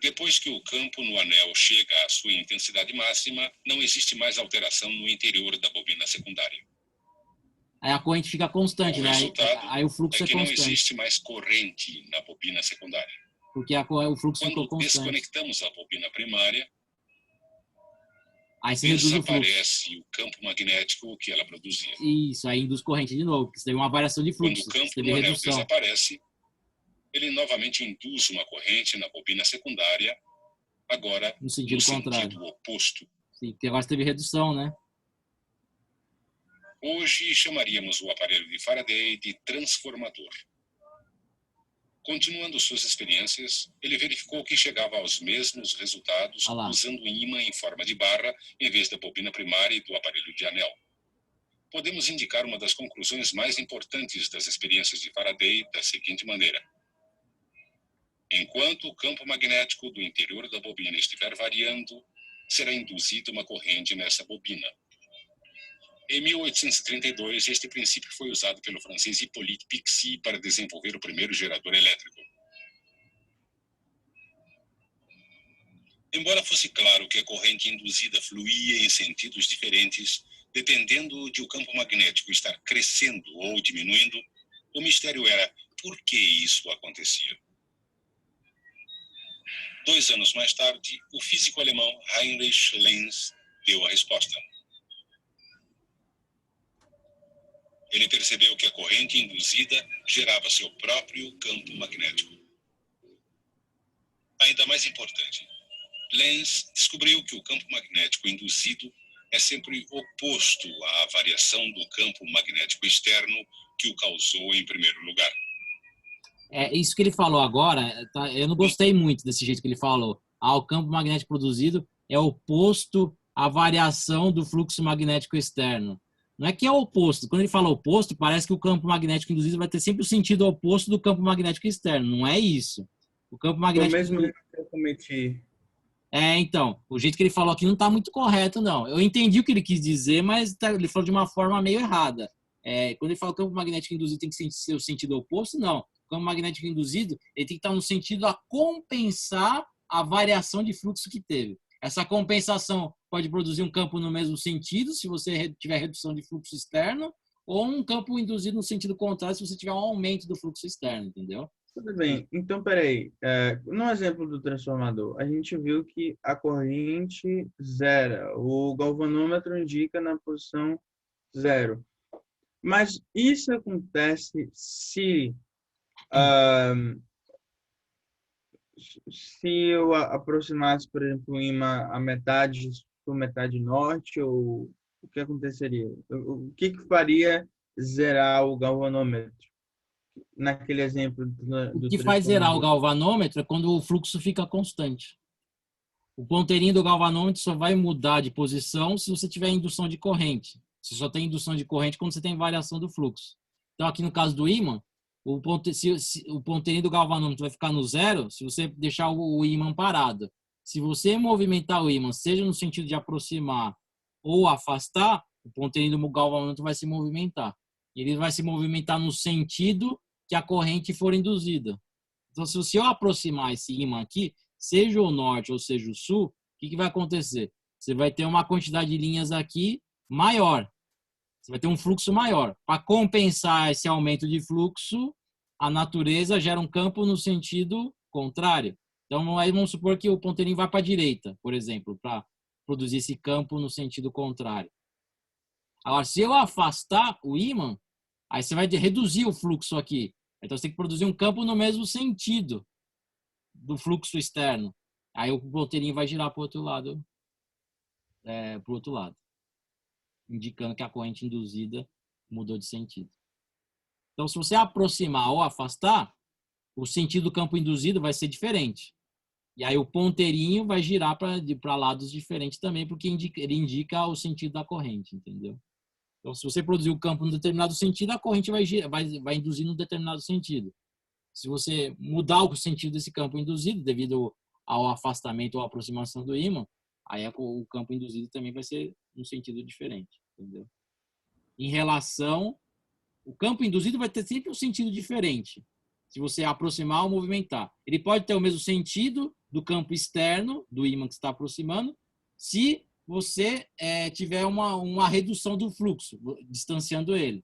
Depois que o campo no anel chega à sua intensidade máxima, não existe mais alteração no interior da bobina secundária.
Aí a corrente fica constante,
O
né?
resultado
Aí o fluxo
é que não
constante.
existe mais corrente na bobina secundária.
Porque o fluxo ficou
Quando
constante.
desconectamos a bobina primária,
Aí você reduz o fluxo.
desaparece o campo magnético que ela produzia.
Isso, aí induz corrente de novo, porque você teve uma variação de
Quando
fluxo,
o campo
você teve
no anel
redução.
desaparece, ele novamente induz uma corrente na bobina secundária, agora
No sentido contrário.
sentido oposto.
Sim, porque agora você teve redução, né?
Hoje chamaríamos o aparelho de Faraday de transformador. Continuando suas experiências, ele verificou que chegava aos mesmos resultados usando um ímã em forma de barra em vez da bobina primária e do aparelho de anel. Podemos indicar uma das conclusões mais importantes das experiências de Faraday da seguinte maneira: enquanto o campo magnético do interior da bobina estiver variando, será induzida uma corrente nessa bobina. Em 1832, este princípio foi usado pelo francês Hippolyte Pixii para desenvolver o primeiro gerador elétrico. Embora fosse claro que a corrente induzida fluía em sentidos diferentes, dependendo de o campo magnético estar crescendo ou diminuindo, o mistério era por que isso acontecia. 2 anos mais tarde, o físico alemão Heinrich Lenz deu a resposta. Ele percebeu que a corrente induzida gerava seu próprio campo magnético. Ainda mais importante, Lenz descobriu que o campo magnético induzido é sempre oposto à variação do campo magnético externo que o causou em primeiro lugar.
É isso que ele falou agora, tá? Eu não gostei muito desse jeito que ele falou. O campo magnético produzido é oposto à variação do fluxo magnético externo. Não é que é oposto. Quando ele fala oposto, parece que o campo magnético induzido vai ter sempre o sentido oposto do campo magnético externo. Não é isso. O campo magnético...
Foi o mesmo erro que eu cometi.
Então, o jeito que ele falou aqui não está muito correto, não. Eu entendi o que ele quis dizer, mas ele falou de uma forma meio errada. Quando ele fala que o campo magnético induzido tem que ser o sentido oposto, não. O campo magnético induzido ele tem que estar no sentido a compensar a variação de fluxo que teve. Essa compensação pode produzir um campo no mesmo sentido, se você tiver redução de fluxo externo, ou um campo induzido no sentido contrário, se você tiver um aumento do fluxo externo, entendeu?
Tudo bem. Então, peraí. No exemplo do transformador, a gente viu que a corrente zera. O galvanômetro indica na posição 0. Mas isso acontece se eu aproximasse, por exemplo, o ímã a metade sul, metade norte, ou o que aconteceria? O que faria zerar o galvanômetro? Naquele exemplo do
O que faz zerar o galvanômetro é quando o fluxo fica constante. O ponteirinho do galvanômetro só vai mudar de posição se você tiver indução de corrente. Você só tem indução de corrente quando você tem variação do fluxo. Então, aqui no caso do ímã, o ponteirinho do galvanômetro vai ficar no 0 se você deixar o ímã parado. Se você movimentar o ímã, seja no sentido de aproximar ou afastar, o ponteirinho do galvanômetro vai se movimentar. Ele vai se movimentar no sentido que a corrente for induzida. Então, se eu aproximar esse ímã aqui, seja o norte ou seja o sul, o que vai acontecer? Você vai ter uma quantidade de linhas aqui maior. Você vai ter um fluxo maior. Para compensar esse aumento de fluxo, a natureza gera um campo no sentido contrário. Então, aí vamos supor que o ponteirinho vai para a direita, por exemplo, para produzir esse campo no sentido contrário. Agora, se eu afastar o ímã, aí você vai reduzir o fluxo aqui. Então, você tem que produzir um campo no mesmo sentido do fluxo externo. Aí o ponteirinho vai girar para o outro lado. Para o outro lado. Indicando que a corrente induzida mudou de sentido. Então, se você aproximar ou afastar, o sentido do campo induzido vai ser diferente. E aí o ponteirinho vai girar para lados diferentes também, porque ele indica o sentido da corrente, entendeu? Então, se você produzir o campo em um determinado sentido, a corrente vai induzir num determinado sentido. Se você mudar o sentido desse campo induzido, devido ao afastamento ou aproximação do ímã, aí o campo induzido também vai ser um sentido diferente, entendeu? Em relação, o campo induzido vai ter sempre um sentido diferente. Se você aproximar ou movimentar, ele pode ter o mesmo sentido do campo externo do ímã que está aproximando, se você tiver uma redução do fluxo, distanciando ele.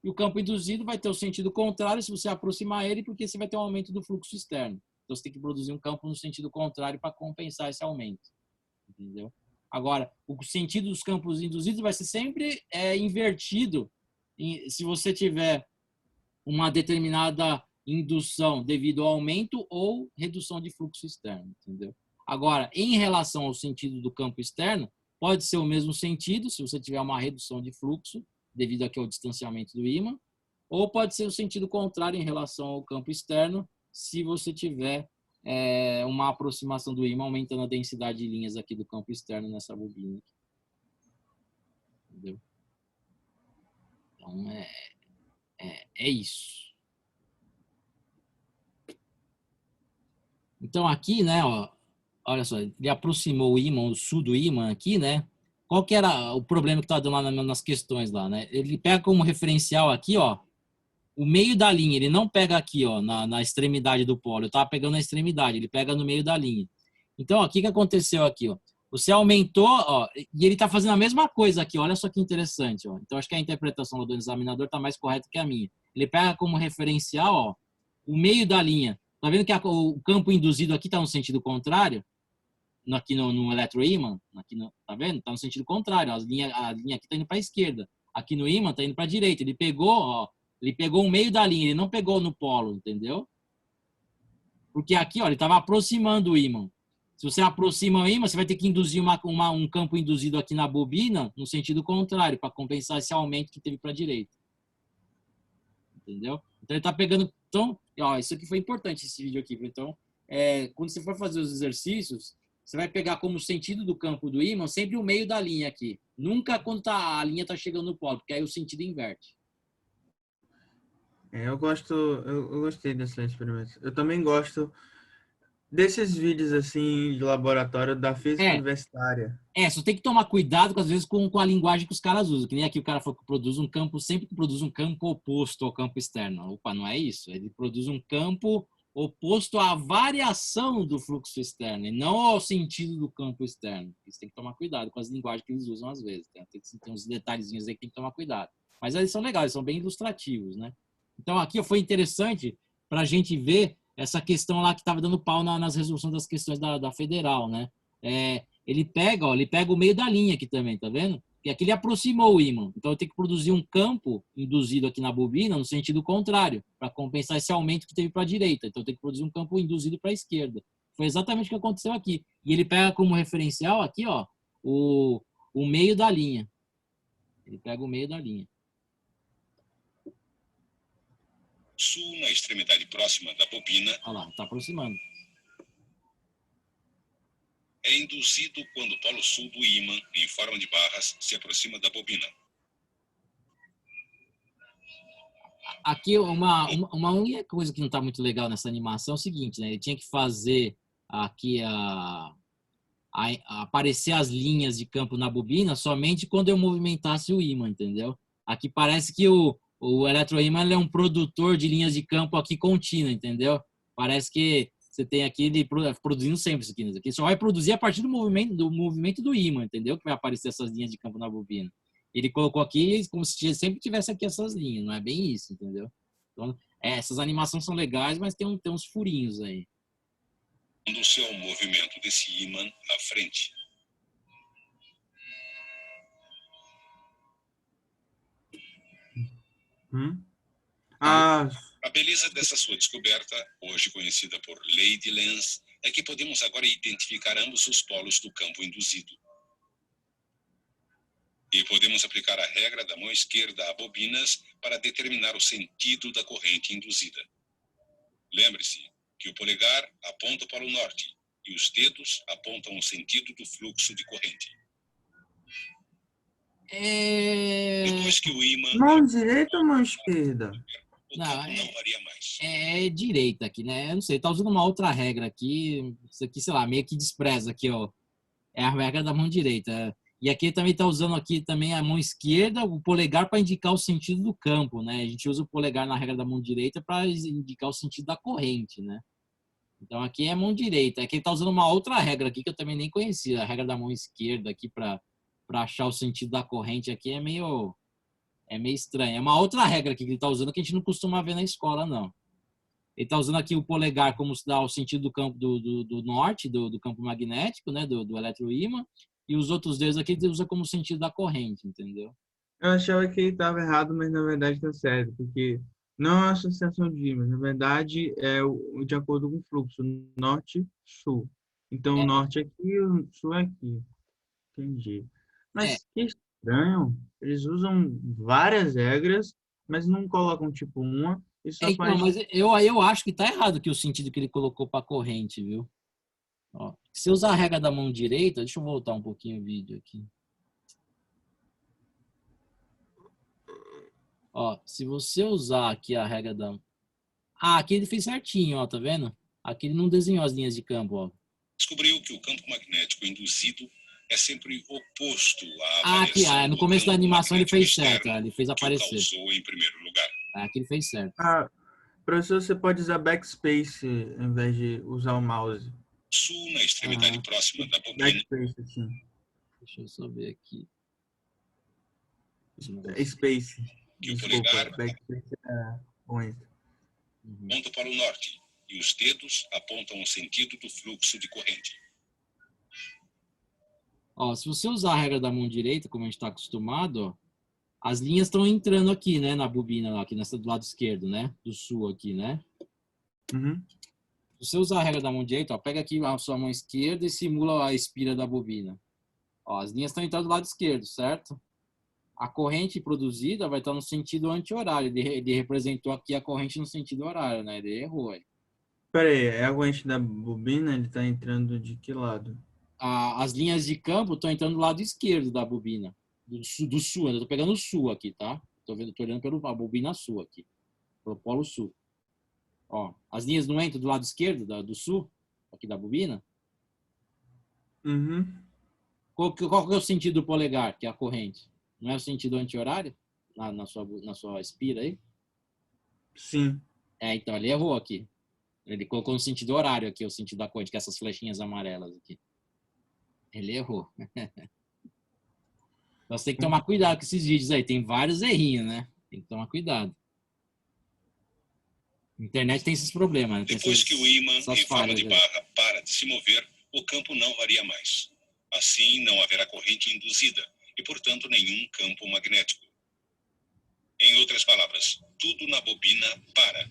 E o campo induzido vai ter o sentido contrário se você aproximar ele, porque você vai ter um aumento do fluxo externo. Então, você tem que produzir um campo no sentido contrário para compensar esse aumento. Entendeu? Agora, o sentido dos campos induzidos vai ser sempre invertido se você tiver uma determinada indução devido ao aumento ou redução de fluxo externo. Entendeu? Agora, em relação ao sentido do campo externo, pode ser o mesmo sentido se você tiver uma redução de fluxo, devido aqui ao distanciamento do ímã, ou pode ser o sentido contrário em relação ao campo externo, se você tiver uma aproximação do ímã, aumentando a densidade de linhas aqui do campo externo nessa bobina. Entendeu? Então, é isso. Então, aqui, né, ó, olha só, ele aproximou o ímã, o sul do ímã aqui, né? Qual que era o problema que estava dando lá nas questões lá, né? Ele pega como referencial aqui, ó, o meio da linha. Ele não pega aqui, ó, na extremidade do polo. Eu estava pegando na extremidade, ele pega no meio da linha. Então, ó, o que aconteceu aqui, ó? Você aumentou, ó, e ele está fazendo a mesma coisa aqui. Olha só que interessante, ó. Então, acho que a interpretação do examinador está mais correta que a minha. Ele pega como referencial, ó, o meio da linha. Tá vendo que o campo induzido aqui está no sentido contrário? Aqui no eletroímã, tá vendo? Está no sentido contrário. A linha aqui está indo para a esquerda. Aqui no ímã está indo para a direita. Ele pegou o meio da linha, ele não pegou no polo, entendeu? Porque aqui, ó, ele estava aproximando o ímã. Se você aproxima o ímã, você vai ter que induzir um campo induzido aqui na bobina no sentido contrário, para compensar esse aumento que teve para a direita. Entendeu? Então ele está pegando. Então, ó, isso aqui foi importante, esse vídeo aqui. Então, quando você for fazer os exercícios, você vai pegar como sentido do campo do ímã sempre o meio da linha aqui. Nunca quando a linha está chegando no polo, porque aí o sentido inverte.
Eu gostei desse experimento. Eu também gosto desses vídeos assim de laboratório da física universitária.
Só tem que tomar cuidado às vezes com a linguagem que os caras usam. Que nem aqui o cara falou que produz um campo, sempre que produz um campo oposto ao campo externo. Opa, não é isso. Ele produz um campo oposto à variação do fluxo externo e não ao sentido do campo externo. Isso tem que tomar cuidado com as linguagens que eles usam às vezes. Tem uns detalhezinhos aí que tem que tomar cuidado. Mas eles são legais, eles são bem ilustrativos, né? Então aqui foi interessante para a gente ver essa questão lá que estava dando pau nas resoluções das questões da federal, né? Ele pega o meio da linha aqui também, tá vendo? E aqui ele aproximou o ímã. Então eu tenho que produzir um campo induzido aqui na bobina no sentido contrário, para compensar esse aumento que teve para a direita. Então eu tenho que produzir um campo induzido para a esquerda. Foi exatamente o que aconteceu aqui. E ele pega como referencial aqui, ó, o meio da linha. Ele pega o meio da linha.
Sul, na extremidade próxima da bobina.
Olha lá, está aproximando.
É induzido quando o polo sul do ímã, em forma de barras, se aproxima da bobina.
Aqui, uma única coisa que não está muito legal nessa animação é o seguinte, né? Ele tinha que fazer aqui aparecer as linhas de campo na bobina somente quando eu movimentasse o ímã, entendeu? Aqui parece que o eletroímã é um produtor de linhas de campo aqui contínua, entendeu? Parece que você tem aqui ele produzindo sempre isso aqui. Aqui só vai produzir a partir do movimento do ímã, entendeu? Que vai aparecer essas linhas de campo na bobina. Ele colocou aqui como se sempre tivesse aqui essas linhas, não é bem isso, entendeu? Então, essas animações são legais, mas tem uns furinhos aí.
Conduziu ao movimento desse ímã na frente. A beleza dessa sua descoberta, hoje conhecida por lei de Lenz, é que podemos agora identificar ambos os polos do campo induzido. E podemos aplicar a regra da mão esquerda a bobinas para determinar o sentido da corrente induzida. Lembre-se que o polegar aponta para o norte e os dedos apontam o sentido do fluxo de corrente. Depois que o ímã...
Mão direita ou mão esquerda?
O
Não,
campo não varia mais.
É direita aqui, né? Eu não sei, tá usando uma outra regra aqui. Isso aqui, sei lá, meio que despreza aqui, ó. É a regra da mão direita. E aqui também tá usando aqui também a mão esquerda, o polegar para indicar o sentido do campo, né? A gente usa o polegar na regra da mão direita para indicar o sentido da corrente, né? Então aqui é mão direita. Aqui ele tá usando uma outra regra aqui que eu também nem conhecia, a regra da mão esquerda aqui para achar o sentido da corrente aqui é meio estranho. É uma outra regra aqui que ele tá usando que a gente não costuma ver na escola, não. Ele está usando aqui o polegar como se dá o sentido do campo do norte, do campo magnético, né, do eletroímã, e os outros dedos aqui ele usa como sentido da corrente, entendeu?
Eu achava que ele estava errado, mas na verdade está certo, porque não é uma associação de ímãs, na verdade é de acordo com o fluxo norte-sul. Então o norte é aqui, o sul é aqui. Entendi.
É,
Mas que estranho, eles usam várias regras, mas não colocam tipo uma e só
então,
faz.
mas eu acho que está errado que o sentido que ele colocou para a corrente, viu? Ó, se eu usar a regra da mão direita, deixa eu voltar um pouquinho o vídeo aqui. Ó, se você usar aqui a regra da... Ah, aqui ele fez certinho, ó, tá vendo? Aqui ele não desenhou as linhas de campo, ó.
Descobriu que o campo magnético induzido é sempre oposto à
Ah, aqui,
variação
no
do
começo da
campo
animação ele
magnético
fez certo,
externo
ó, ele fez
que o
aparecer.
causou em primeiro lugar.
Aqui ele fez certo.
Ah, professor, você pode usar backspace em vez de usar o mouse.
Sul, na extremidade próxima da bobina.
Backspace, assim.
Deixa eu só ver aqui.
Space.
Que o
Desculpa,
polegar
backspace é ruim.
aponta para o norte e os dedos apontam o sentido do fluxo de corrente.
Ó, se você usar a regra da mão direita, como a gente está acostumado, ó, as linhas estão entrando aqui, né, na bobina, aqui nessa do lado esquerdo, né, do sul aqui, né.
Uhum.
Se você usar a regra da mão direita, ó, pega aqui a sua mão esquerda e simula a espira da bobina. Ó, as linhas estão entrando do lado esquerdo, certo? A corrente produzida vai estar no sentido anti-horário. Ele representou aqui a corrente no sentido horário, né? Ele errou aí.
Pera aí, é a corrente da bobina, ele tá entrando de que lado?
As linhas de campo estão entrando do lado esquerdo da bobina. Do sul, eu tô pegando o sul aqui, tá? Tô olhando pela bobina sul aqui. Pelo polo sul. Ó, as linhas não entram do lado esquerdo do sul, aqui da bobina.
Uhum.
Qual que é o sentido do polegar, que é a corrente? Não é o sentido anti-horário? Na sua espira aí?
Sim.
Então, ele errou aqui. Ele colocou no sentido horário aqui, o sentido da corrente, que é essas flechinhas amarelas aqui. Ele errou. Então, você tem que tomar cuidado com esses vídeos aí. Tem vários errinhos, né? Tem que tomar cuidado. A internet tem esses problemas. Né?
Depois que o ímã em forma de barra para de se mover, o campo não varia mais. Assim, não haverá corrente induzida e, portanto, nenhum campo magnético. Em outras palavras, tudo na bobina para.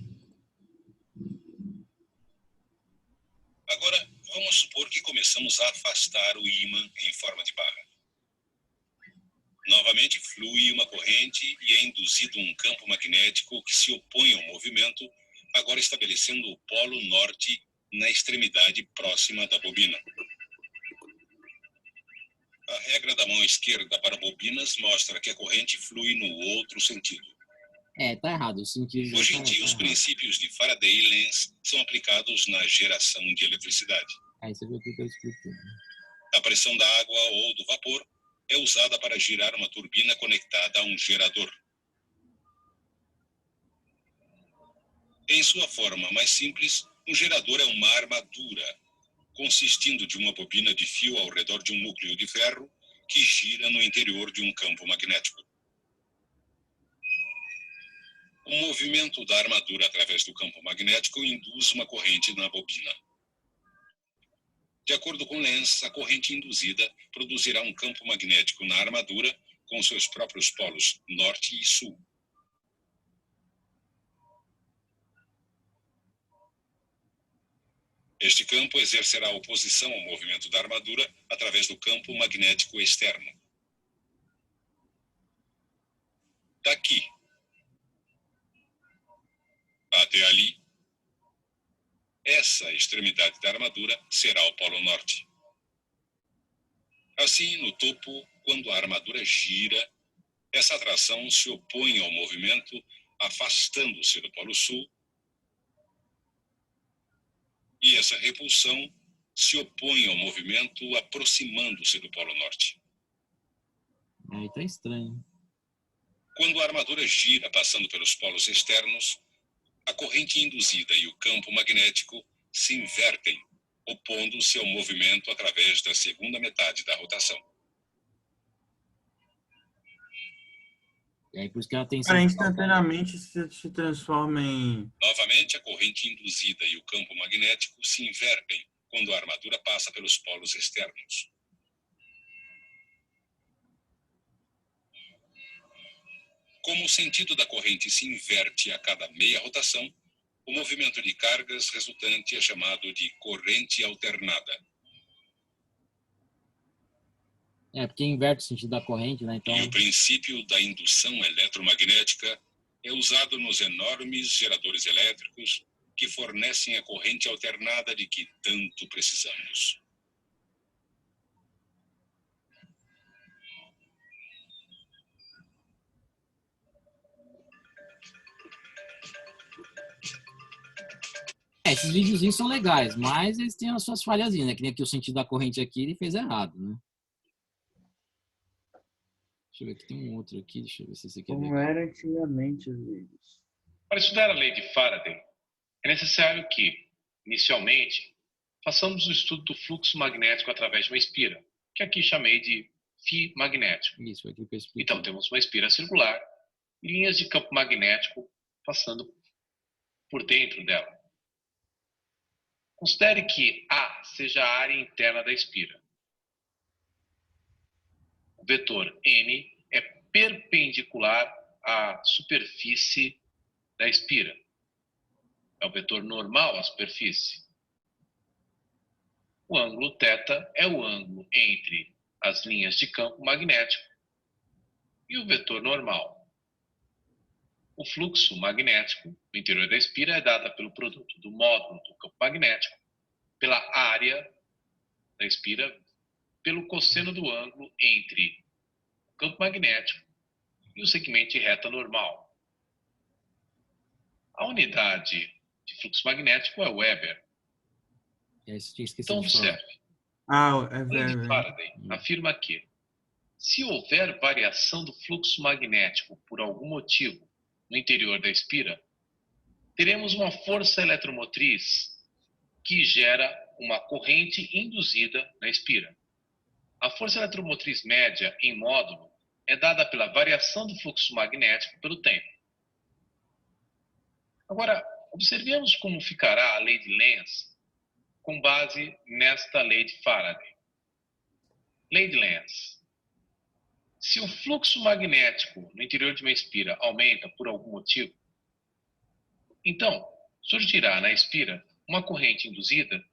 Agora, vamos supor que começamos a afastar o ímã em forma de barra. Novamente flui uma corrente e é induzido um campo magnético que se opõe ao movimento, agora estabelecendo o polo norte na extremidade próxima da bobina. A regra da mão esquerda para bobinas mostra que a corrente flui no outro sentido.
Tá errado. O sentido
Hoje em dia, os princípios de Faraday e Lenz são aplicados na geração de eletricidade.
Aí você viu o que eu expliquei.
A pressão da água ou do vapor é usada para girar uma turbina conectada a um gerador. Em sua forma mais simples, um gerador é uma armadura, consistindo de uma bobina de fio ao redor de um núcleo de ferro que gira no interior de um campo magnético. O movimento da armadura através do campo magnético induz uma corrente na bobina. De acordo com Lenz, a corrente induzida produzirá um campo magnético na armadura com seus próprios polos norte e sul. Este campo exercerá oposição ao movimento da armadura através do campo magnético externo. Daqui até ali, essa extremidade da armadura será o Polo Norte. Assim, no topo, quando a armadura gira, essa atração se opõe ao movimento, afastando-se do Polo Sul, e essa repulsão se opõe ao movimento, aproximando-se do Polo Norte.
Aí tá estranho.
Quando a armadura gira passando pelos polos externos, a corrente induzida e o campo magnético se invertem, opondo-se ao movimento através da segunda metade da rotação.
E aí por isso que a tensão...
Cara, instantaneamente se transforma em...
Novamente, a corrente induzida e o campo magnético se invertem quando a armadura passa pelos polos externos. Como o sentido da corrente se inverte a cada meia rotação, o movimento de cargas resultante é chamado de corrente alternada.
É, porque inverte o sentido da corrente, né? Então...
E o princípio da indução eletromagnética é usado nos enormes geradores elétricos que fornecem a corrente alternada de que tanto precisamos.
Esses videozinhos são legais, mas eles têm as suas falhazinhas, né? Que nem aqui o sentido da corrente aqui, ele fez errado, né? Deixa eu ver aqui, tem um outro aqui, deixa eu ver se esse aqui é
Como era antigamente os vídeos.
Para estudar a lei de Faraday, é necessário que, inicialmente, façamos o estudo do fluxo magnético através de uma espira, que aqui chamei de fio magnético.
Isso, aquilo que eu expliquei.
Então, temos uma espira circular e linhas de campo magnético passando por dentro dela. Considere que A seja a área interna da espira. O vetor N é perpendicular à superfície da espira. É o vetor normal à superfície. O ângulo θ é o ângulo entre as linhas de campo magnético e o vetor normal. O fluxo magnético no interior da espira é dado pelo produto do módulo do campo magnético, pela área da espira, pelo cosseno do ângulo entre o campo magnético e o segmento de reta normal. A unidade de fluxo magnético é o Weber. Então, observe. A lei de Faraday afirma que, se houver variação do fluxo magnético por algum motivo no interior da espira, teremos uma força eletromotriz que gera uma corrente induzida na espira. A força eletromotriz média em módulo é dada pela variação do fluxo magnético pelo tempo. Agora, observemos como ficará a lei de Lenz com base nesta lei de Faraday. Lei de Lenz. Se o fluxo magnético no interior de uma espira aumenta por algum motivo, então surgirá na espira uma corrente induzida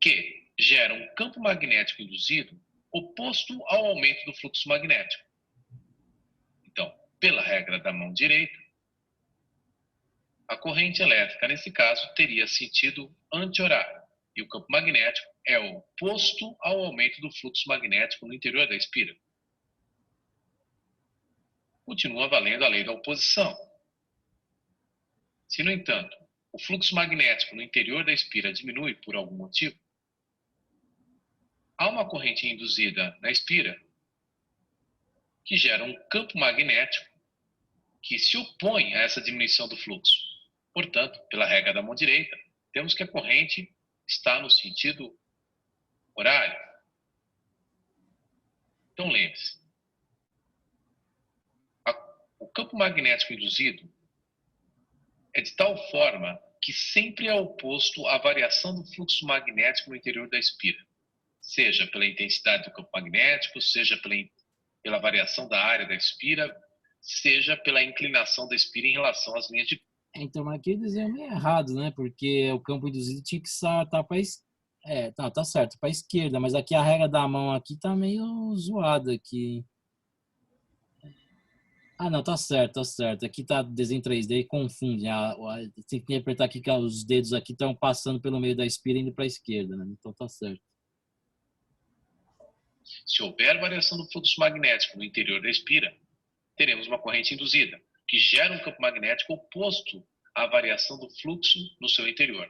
que gera um campo magnético induzido oposto ao aumento do fluxo magnético. Então, pela regra da mão direita, a corrente elétrica, nesse caso, teria sentido anti-horário, e o campo magnético é oposto ao aumento do fluxo magnético no interior da espira. Continua valendo a lei da oposição. Se, no entanto, o fluxo magnético no interior da espira diminui por algum motivo, há uma corrente induzida na espira que gera um campo magnético que se opõe a essa diminuição do fluxo. Portanto, pela regra da mão direita, temos que a corrente está no sentido horário. Então, lembre-se, o campo magnético induzido é de tal forma que sempre é oposto à variação do fluxo magnético no interior da espira, seja pela intensidade do campo magnético, seja pela variação da área da espira, seja pela inclinação da espira em relação às linhas de...
Então, mas aqui eles é meio errado, né? Porque o campo induzido tinha que estar para tá certo, para a esquerda, mas aqui a regra da mão aqui tá meio zoada aqui. Ah, não, tá certo, tá certo. Aqui tá desenho 3D e confunde. Tem que interpretar aqui que os dedos aqui estão passando pelo meio da espira indo para a esquerda, né? Então tá certo.
Se houver variação do fluxo magnético no interior da espira, teremos uma corrente induzida, que gera um campo magnético oposto à variação do fluxo no seu interior.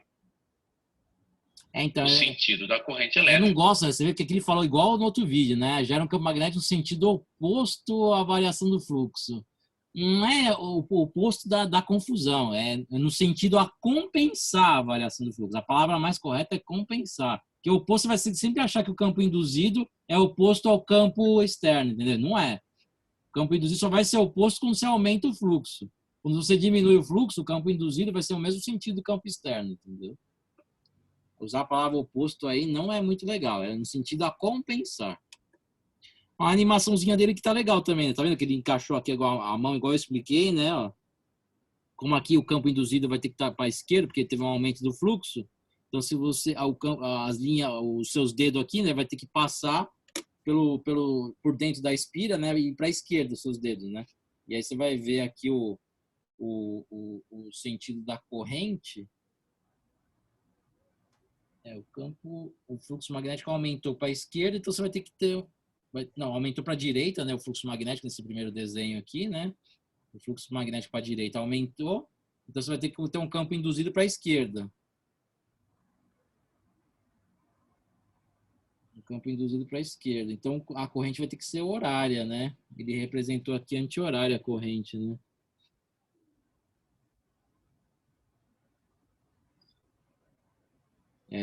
Então,
O sentido da corrente
eu não
elétrica.
gosto, você vê que aqui ele falou igual no outro vídeo, né? Gera um campo magnético no sentido oposto à variação do fluxo. Não é o oposto da confusão, é no sentido a compensar a variação do fluxo. A palavra mais correta é compensar. Porque o oposto vai sempre achar que o campo induzido é oposto ao campo externo, entendeu? Não é. O campo induzido só vai ser oposto quando você aumenta o fluxo. Quando você diminui o fluxo, o campo induzido vai ser o mesmo sentido do campo externo, entendeu? Usar a palavra oposto aí não é muito legal, é no sentido a compensar. A animaçãozinha dele que tá legal também, né? Tá vendo que ele encaixou aqui igual a mão, igual eu expliquei, né? Ó. Como aqui o campo induzido vai ter que estar para a esquerda, porque teve um aumento do fluxo. Então, se você as linhas, os seus dedos aqui, né, vai ter que passar por dentro da espira, né, e para a esquerda os seus dedos, né? E aí você vai ver aqui o sentido da corrente. O fluxo magnético aumentou para a esquerda, então você vai ter que ter. Não, aumentou para a direita, né? O fluxo magnético nesse primeiro desenho aqui, né? O fluxo magnético para a direita aumentou, então você vai ter que ter um campo induzido para a esquerda. Um campo induzido para a esquerda. Então a corrente vai ter que ser horária, né? Ele representou aqui anti-horária a corrente, né?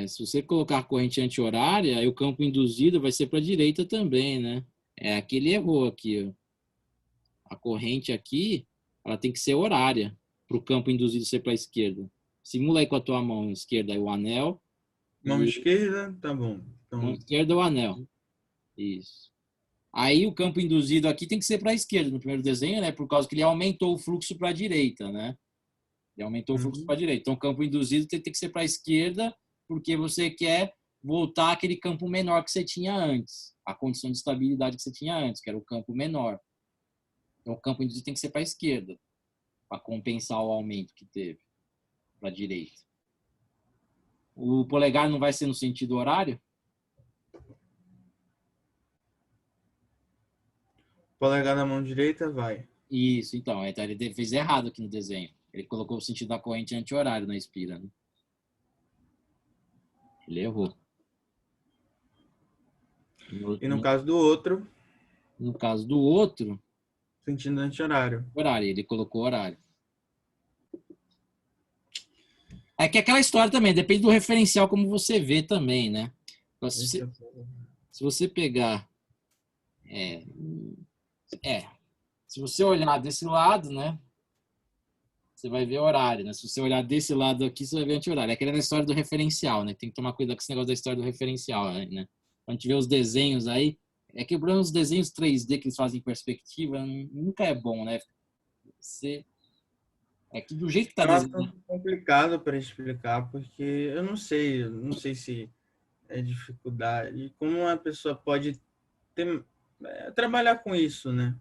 Se você colocar a corrente anti-horária, aí o campo induzido vai ser para a direita também, né? Aqui ele errou aqui, ó. A corrente aqui, ela tem que ser horária para o campo induzido ser para a esquerda. Simula aí com a tua mão esquerda aí o anel.
Mão esquerda, tá bom. Então,
Mão esquerda o anel. Isso. Aí o campo induzido aqui tem que ser para a esquerda no primeiro desenho, né? Por causa que ele aumentou o fluxo para a direita, né? Ele aumentou o fluxo para a direita. Então o campo induzido tem que ser para a esquerda, porque você quer voltar àquele campo menor que você tinha antes. A condição de estabilidade que você tinha antes, que era o campo menor. Então o campo induzido tem que ser para a esquerda, para compensar o aumento que teve para a direita. O polegar não vai ser no sentido horário?
polegar na mão direita vai.
Isso, então. Ele fez errado aqui no desenho. Ele colocou o sentido da corrente anti-horário na espira, né? Ele errou.
E no caso do outro,
No caso do outro,
sentido anti-horário.
horário. Ele colocou horário. É que aquela história também, depende do referencial como você vê também, né? Então, se você pegar... se você olhar desse lado, né? Você vai ver horário, né? Se você olhar desse lado aqui, você vai ver anti-horário. É aquela história do referencial, né? Tem que tomar cuidado com esse negócio da história do referencial, né? Quando a gente vê os desenhos aí, é que o problema dos desenhos 3D que eles fazem em perspectiva nunca é bom, né? É que do jeito que tá
É um
desenhado...
assunto complicado para explicar, porque eu não sei se é dificuldade, como uma pessoa pode trabalhar com isso, né?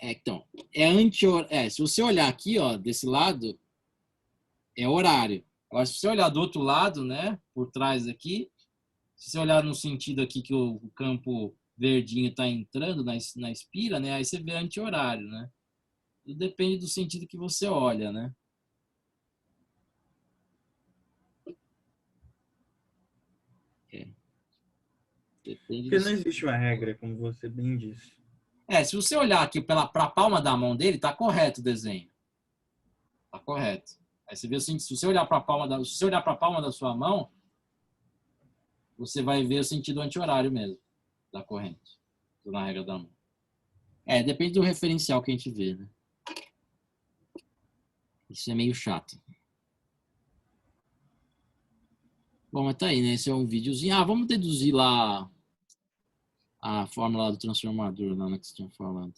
Então, se você olhar aqui, ó, desse lado, é horário. Agora, se você olhar do outro lado, né, por trás aqui, se você olhar no sentido aqui que o campo verdinho está entrando na espira, né, aí você vê anti-horário, né? Tudo depende do sentido que você olha, né? Depende
Porque não existe uma regra, como você bem disse.
se você olhar aqui para a palma da mão dele, tá correto o desenho. Tá correto. Aí você vê o seguinte, se você olhar para a palma da sua mão, você vai ver o sentido anti-horário mesmo da corrente, na regra da mão. Depende do referencial que a gente vê, né? Isso é meio chato. Bom, mas tá aí, né? Esse é um videozinho. Vamos deduzir lá a fórmula do transformador lá, né, que você tinha falado.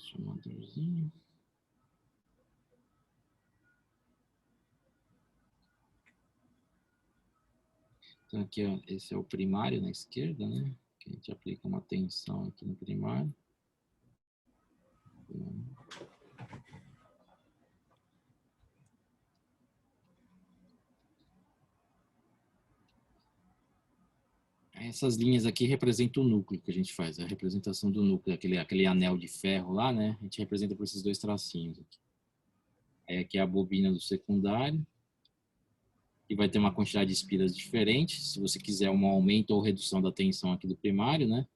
Transformadorzinho. Então aqui, ó, esse é o primário na esquerda, né? Que a gente aplica uma tensão aqui no primário. Essas linhas aqui representam o núcleo que a gente faz, a representação do núcleo, aquele anel de ferro lá, né? A gente representa por esses dois tracinhos aqui. Aí aqui é a bobina do secundário, que vai ter uma quantidade de espiras diferentes. Se você quiser um aumento ou redução da tensão aqui do primário, né?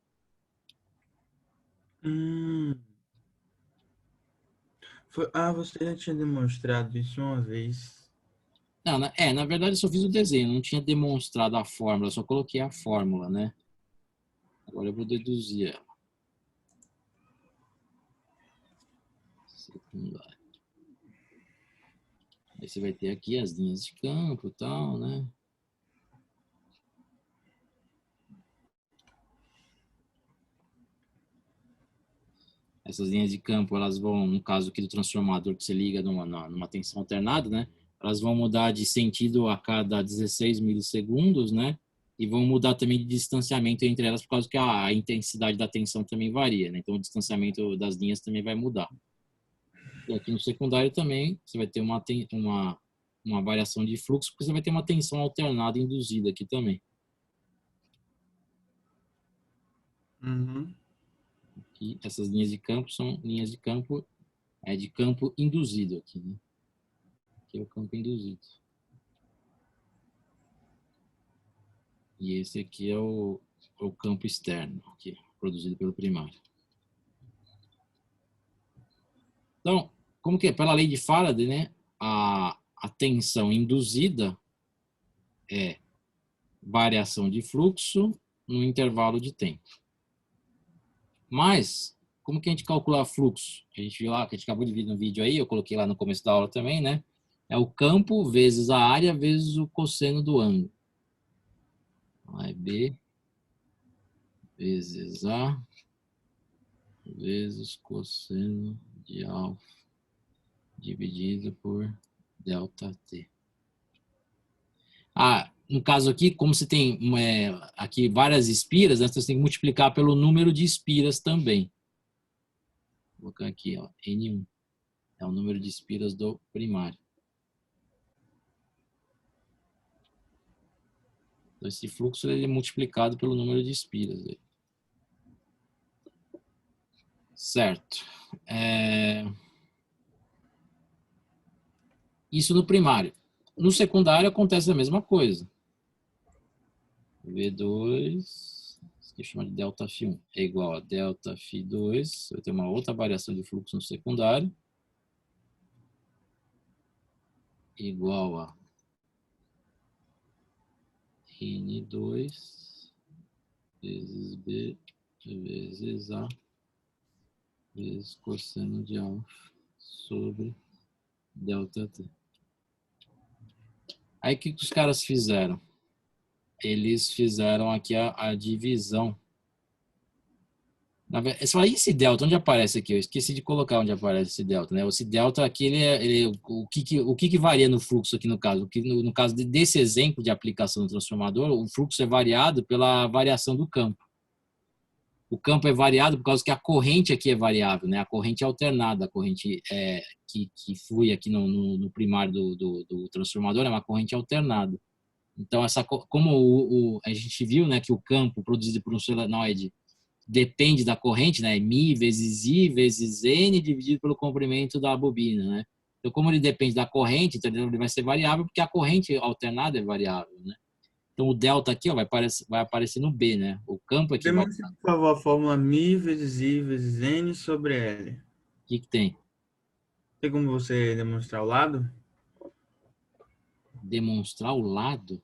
Você já tinha demonstrado isso uma vez.
Não, na verdade eu só fiz o desenho, não tinha demonstrado a fórmula, eu só coloquei a fórmula, né? Agora eu vou deduzir ela. Secundário. Aí você vai ter aqui as linhas de campo e tal, né? Essas linhas de campo, elas vão, no caso aqui do transformador que você liga numa tensão alternada, né? Elas vão mudar de sentido a cada 16 milissegundos, né? E vão mudar também de distanciamento entre elas, por causa que a intensidade da tensão também varia, né? Então o distanciamento das linhas também vai mudar. E aqui no secundário também, você vai ter uma variação de fluxo, porque você vai ter uma tensão alternada induzida aqui também. Aqui, essas linhas de campo são linhas de campo induzido aqui, né? Aqui é o campo induzido. E esse aqui é o campo externo, aqui, produzido pelo primário. Então, como que é? Pela lei de Faraday, né? A tensão induzida é variação de fluxo no intervalo de tempo. Mas, como que a gente calcula fluxo? A gente viu lá, que a gente acabou de ver no vídeo aí, eu coloquei lá no começo da aula também, né? É o campo vezes a área vezes o cosseno do ângulo. Aí B vezes A vezes cosseno de alfa dividido por delta T. No caso aqui, como você tem aqui várias espiras, né, você tem que multiplicar pelo número de espiras também. Vou colocar aqui, ó, N1. É o número de espiras do primário. Então, esse fluxo ele é multiplicado pelo número de espiras. Certo. Isso no primário. No secundário acontece a mesma coisa. V2, que chama de delta Φ1, é igual a delta Φ2. Eu tenho uma outra variação de fluxo no secundário. Igual a N2 vezes B vezes A vezes cosseno de alfa sobre delta T. Aí o que os caras fizeram? Eles fizeram aqui a divisão. Você fala, e esse delta? Onde aparece aqui? Eu esqueci de colocar onde aparece esse delta, né? Esse delta aqui, o que varia no fluxo aqui no caso? No caso desse exemplo de aplicação do transformador, o fluxo é variado pela variação do campo. O campo é variado por causa que a corrente aqui é variável, né? A corrente é alternada, a corrente que flui aqui no primário do transformador é uma corrente alternada. Então, como a gente viu, né, que o campo produzido por um solenoide depende da corrente, né, μ vezes I vezes N dividido pelo comprimento da bobina, né? Então, como ele depende da corrente, então ele vai ser variável porque a corrente alternada é variável, né? Então, o delta aqui ó, vai aparecer no B, né? O campo aqui vai...
Demonstre, por favor, a fórmula μ vezes I vezes N sobre L.
O que tem?
Tem como você demonstrar o lado?
Demonstrar o lado?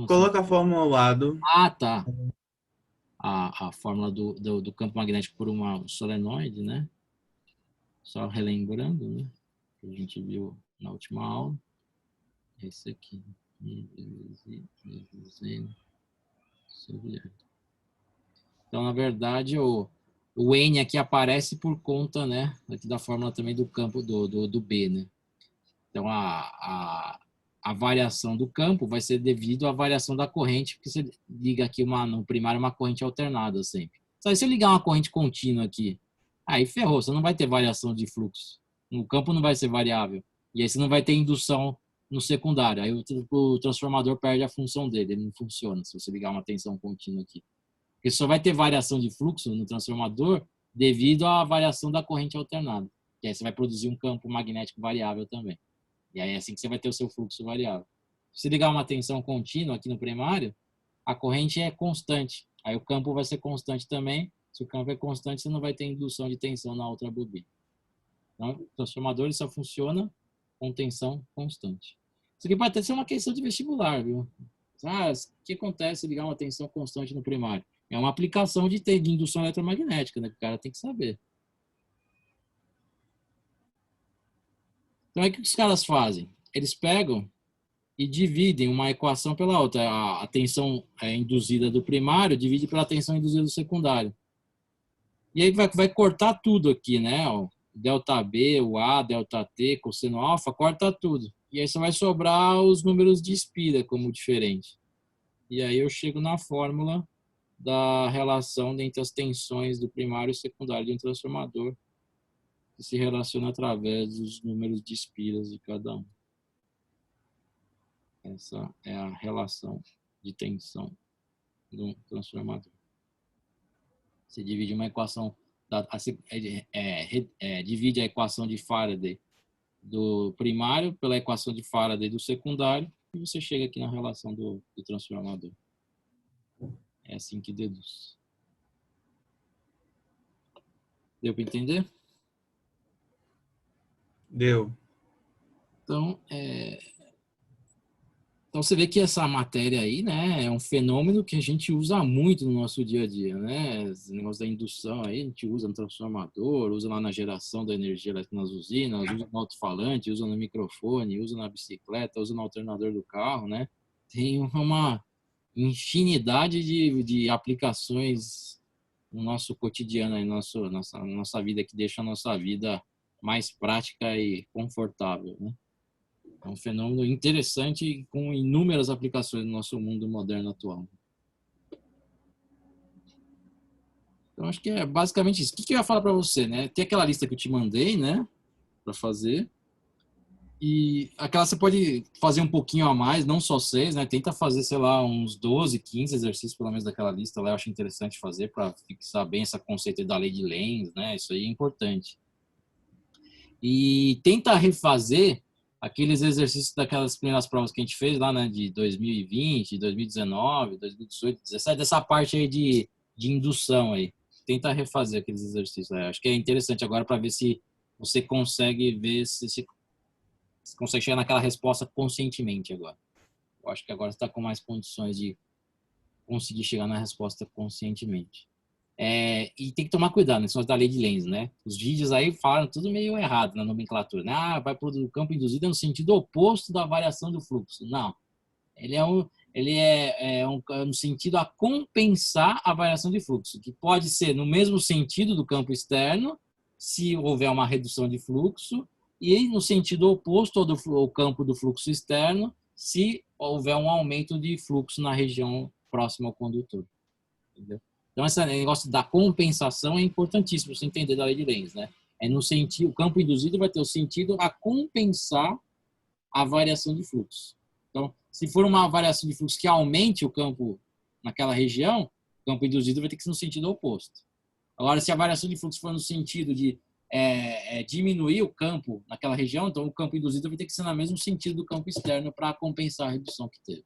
Coloca a fórmula ao lado.
Ah, tá. A fórmula do campo magnético por um solenoide, né? Só relembrando, né? Que a gente viu na última aula. Esse aqui. Então, na verdade, O N aqui aparece por conta, né, aqui da fórmula também do campo do B, né? Então, a variação do campo vai ser devido à variação da corrente, porque você liga aqui no primário uma corrente alternada sempre. Só se eu ligar uma corrente contínua aqui, aí ferrou, você não vai ter variação de fluxo. O campo não vai ser variável. E aí você não vai ter indução no secundário. Aí o transformador perde a função dele, ele não funciona se você ligar uma tensão contínua aqui. Porque só vai ter variação de fluxo no transformador devido à variação da corrente alternada. E aí você vai produzir um campo magnético variável também. E aí é assim que você vai ter o seu fluxo variável. Se ligar uma tensão contínua aqui no primário, a corrente é constante. Aí o campo vai ser constante também. Se o campo é constante, você não vai ter indução de tensão na outra bobina. Então, o transformador só funciona com tensão constante. Isso aqui pode até ser uma questão de vestibular, viu? O que acontece se ligar uma tensão constante no primário? É uma aplicação de indução eletromagnética, né? Que o cara tem que saber. Então, aí o que os caras fazem? Eles pegam e dividem uma equação pela outra. A tensão induzida do primário divide pela tensão induzida do secundário. E aí vai cortar tudo aqui, né? O delta B, o A, delta T, cosseno alfa, corta tudo. E aí só vai sobrar os números de Spira como diferente. E aí eu chego na fórmula da relação entre as tensões do primário e secundário de um transformador, que se relaciona através dos números de Spiras de cada um. Essa é a relação de tensão do transformador. Você divide uma equação, divide a equação de Faraday do primário pela equação de Faraday do secundário e você chega aqui na relação do transformador. É assim que deduz. Deu para entender?
Deu.
Então, você vê que essa matéria aí, né, é um fenômeno que a gente usa muito no nosso dia a dia, né? Esse negócio da indução aí, a gente usa no transformador, usa lá na geração da energia elétrica nas usinas, usa no alto-falante, usa no microfone, usa na bicicleta, usa no alternador do carro, né? Tem uma infinidade de aplicações no nosso cotidiano, aí, nossa vida, que deixa a nossa vida mais prática e confortável, né? É um fenômeno interessante com inúmeras aplicações no nosso mundo moderno atual. Então, acho que é basicamente isso. O que eu ia falar para você, né? Tem aquela lista que eu te mandei, né? Para fazer. E aquela você pode fazer um pouquinho a mais, não só 6, né? Tenta fazer, sei lá, uns 12, 15 exercícios, pelo menos, daquela lista lá. Eu acho interessante fazer para fixar bem esse conceito da lei de Lenz, né? Isso aí é importante. E tenta refazer aqueles exercícios daquelas primeiras provas que a gente fez lá, né, de 2020, 2019, 2018, 2017, dessa parte aí de indução aí. Tenta refazer aqueles exercícios. Acho que é interessante agora para ver se você consegue ver se consegue chegar naquela resposta conscientemente agora. Eu acho que agora você está com mais condições de conseguir chegar na resposta conscientemente. E tem que tomar cuidado, né? São da lei de Lenz, né? Os vídeos aí falam tudo meio errado na nomenclatura, né? Vai para o campo induzido no sentido oposto da variação do fluxo. Não. Ele é no sentido a compensar a variação de fluxo, que pode ser no mesmo sentido do campo externo, se houver uma redução de fluxo, e no sentido oposto ao campo do fluxo externo, se houver um aumento de fluxo na região próxima ao condutor. Entendeu? Então, esse negócio da compensação é importantíssimo você entender da lei de Lenz, né? No sentido, o campo induzido vai ter o sentido a compensar a variação de fluxo. Então, se for uma variação de fluxo que aumente o campo naquela região, o campo induzido vai ter que ser no sentido oposto. Agora, se a variação de fluxo for no sentido de diminuir o campo naquela região, então o campo induzido vai ter que ser no mesmo sentido do campo externo para compensar a redução que teve.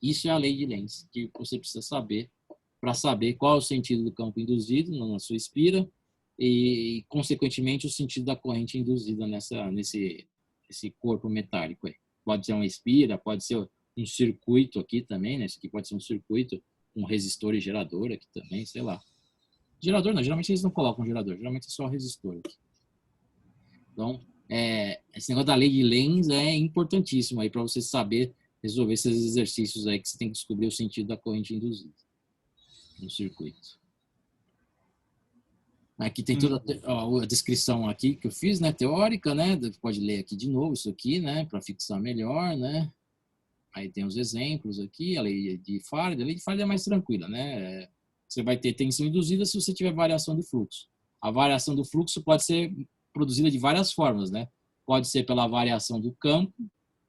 Isso é a lei de Lenz, que você precisa saber para saber qual é o sentido do campo induzido na sua espira e, consequentemente, o sentido da corrente induzida nesse corpo metálico aí. Pode ser uma espira, pode ser um circuito aqui também, né? Esse aqui pode ser um circuito, um resistor e gerador aqui também, sei lá. Gerador não, geralmente eles não colocam gerador, geralmente é só resistor aqui. Então, esse negócio da lei de Lenz é importantíssimo aí para você saber resolver esses exercícios aí que você tem que descobrir o sentido da corrente induzida no circuito. Aqui tem toda a descrição aqui que eu fiz, né? Teórica, né? Pode ler aqui de novo isso aqui, né? Para fixar melhor, né? Aí tem os exemplos aqui, a lei de Faraday. A lei de Faraday é mais tranquila, né? Você vai ter tensão induzida se você tiver variação do fluxo. A variação do fluxo pode ser produzida de várias formas, né? Pode ser pela variação do campo,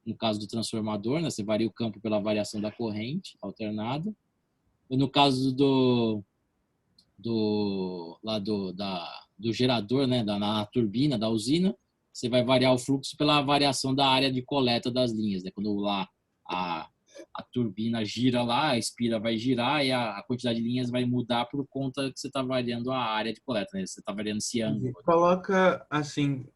no caso do transformador, né? Você varia o campo pela variação da corrente alternada. E no caso do gerador, né? Na turbina, da usina, você vai variar o fluxo pela variação da área de coleta das linhas, né? Quando lá a turbina gira lá, a espira vai girar e a quantidade de linhas vai mudar por conta que você está variando a área de coleta, né? Você está variando esse ângulo.
Coloca assim,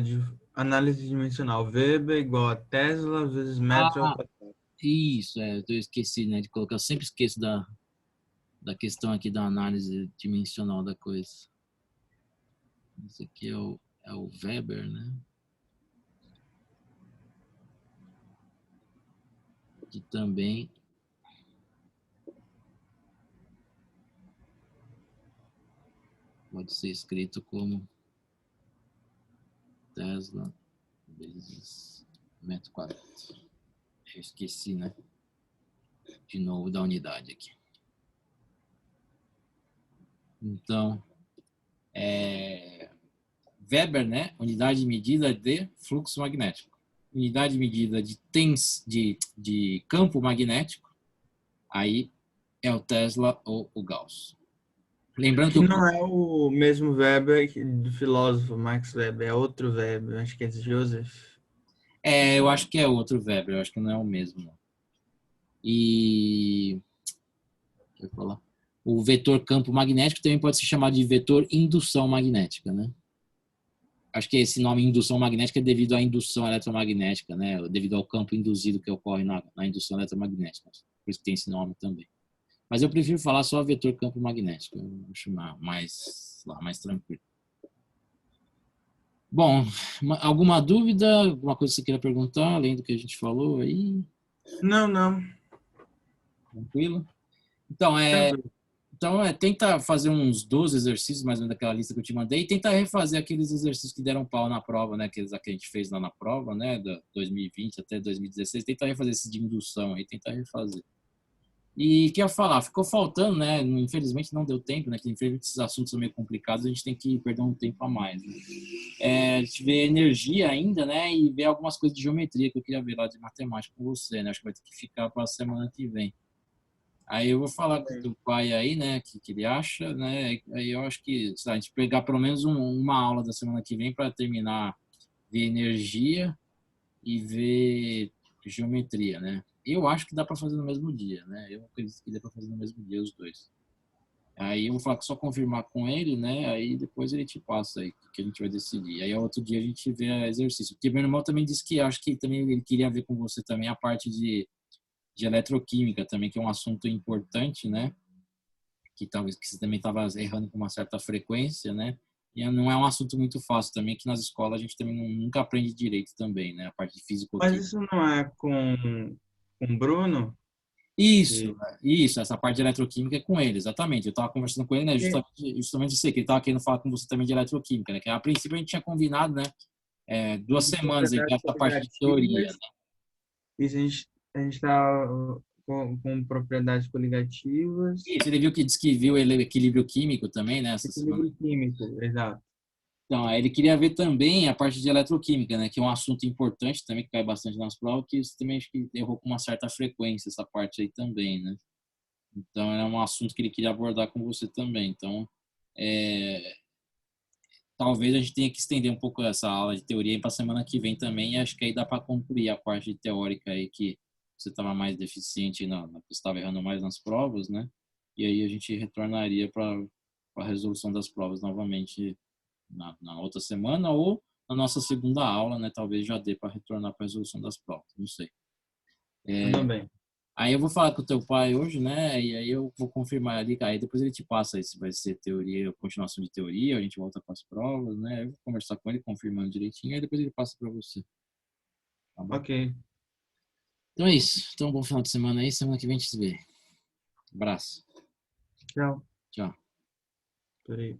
de análise dimensional, Weber igual a Tesla vezes metro ao quadrado.
Isso, eu esqueci, né, de colocar. Eu sempre esqueço da questão aqui da análise dimensional da coisa. Esse aqui é o Weber, né? Que também pode ser escrito como Tesla vezes metro quadrado. Eu esqueci, né? De novo da unidade aqui. Então, Weber, né? Unidade de medida de fluxo magnético. Unidade de medida de campo magnético, aí é o Tesla ou o Gauss. Lembrando
que não é o mesmo Weber do filósofo Max Weber, é outro Weber, acho que é de Joseph.
Eu acho que é outro Weber, eu acho que não é o mesmo. Não. E deixa eu falar. O vetor campo magnético também pode ser chamado de vetor indução magnética, né? Acho que esse nome indução magnética é devido à indução eletromagnética, né? Devido ao campo induzido que ocorre na indução eletromagnética. Por isso que tem esse nome também. Mas eu prefiro falar só vetor campo magnético. Eu acho mais tranquilo. Bom, alguma dúvida? Alguma coisa que você queira perguntar, além do que a gente falou aí?
Não.
Tranquilo? Então, tenta fazer uns 12 exercícios, mais ou menos daquela lista que eu te mandei, e tenta refazer aqueles exercícios que deram pau na prova, né? Aqueles que a gente fez lá na prova, né? Da 2020 até 2016. Tenta refazer esse de indução aí, tenta refazer. E que eu ia falar, ficou faltando, né? Infelizmente não deu tempo, né? Que infelizmente esses assuntos são meio complicados, a gente tem que perder um tempo a mais. Né? A gente vê energia ainda, né? E ver algumas coisas de geometria que eu queria ver lá de matemática com você, né? Acho que vai ter que ficar para a semana que vem. Aí eu vou falar com o teu pai aí, né? Que ele acha, né? Aí eu acho que a gente pegar pelo menos uma aula da semana que vem para terminar ver energia e ver geometria, né? Eu acho que dá para fazer no mesmo dia, né? Eu acredito que dá para fazer no mesmo dia os dois. Aí eu vou falar que só confirmar com ele, né? Aí depois ele te passa aí o que a gente vai decidir. Aí outro dia a gente vê exercício. Porque meu irmão também disse que acho que também ele queria ver com você também a parte de eletroquímica também, que é um assunto importante, né? Que talvez que você também estava errando com uma certa frequência, né? E não é um assunto muito fácil também, que nas escolas a gente também nunca aprende direito também, né? A parte de físico-química.
Mas isso não é com o Bruno?
Isso, essa parte de eletroquímica é com ele, exatamente. Eu estava conversando com ele, né, justamente isso aí, que ele estava querendo falar com você também de eletroquímica, né? Que a princípio a gente tinha combinado, né? 2 semanas aí, essa parte de teoria, né?
Isso, a gente está com propriedades coligativas.
Isso, ele disse que viu ele equilíbrio químico também, né?
Equilíbrio químico, exato.
Então, ele queria ver também a parte de eletroquímica, né? Que é um assunto importante também, que cai bastante nas provas, que você também acho que errou com uma certa frequência essa parte aí também, né? Então, é um assunto que ele queria abordar com você também. Então, talvez a gente tenha que estender um pouco essa aula de teoria para a semana que vem também. E acho que aí dá para concluir a parte teórica aí que você estava mais deficiente, você estava errando mais nas provas, né? E aí a gente retornaria para a resolução das provas novamente na outra semana ou na nossa segunda aula, né? Talvez já dê para retornar para a resolução das provas, não sei.
Tudo bem.
Aí eu vou falar com o teu pai hoje, né? E aí eu vou confirmar ali, aí depois ele te passa aí se vai ser teoria, continuação de teoria, a gente volta com as provas, né? Eu vou conversar com ele, confirmando direitinho, aí depois ele passa para você. Tá bom?
Ok.
Então é isso. Então, bom final de semana aí. Semana que vem a gente se vê. Abraço.
Tchau.
Tchau.
Peraí.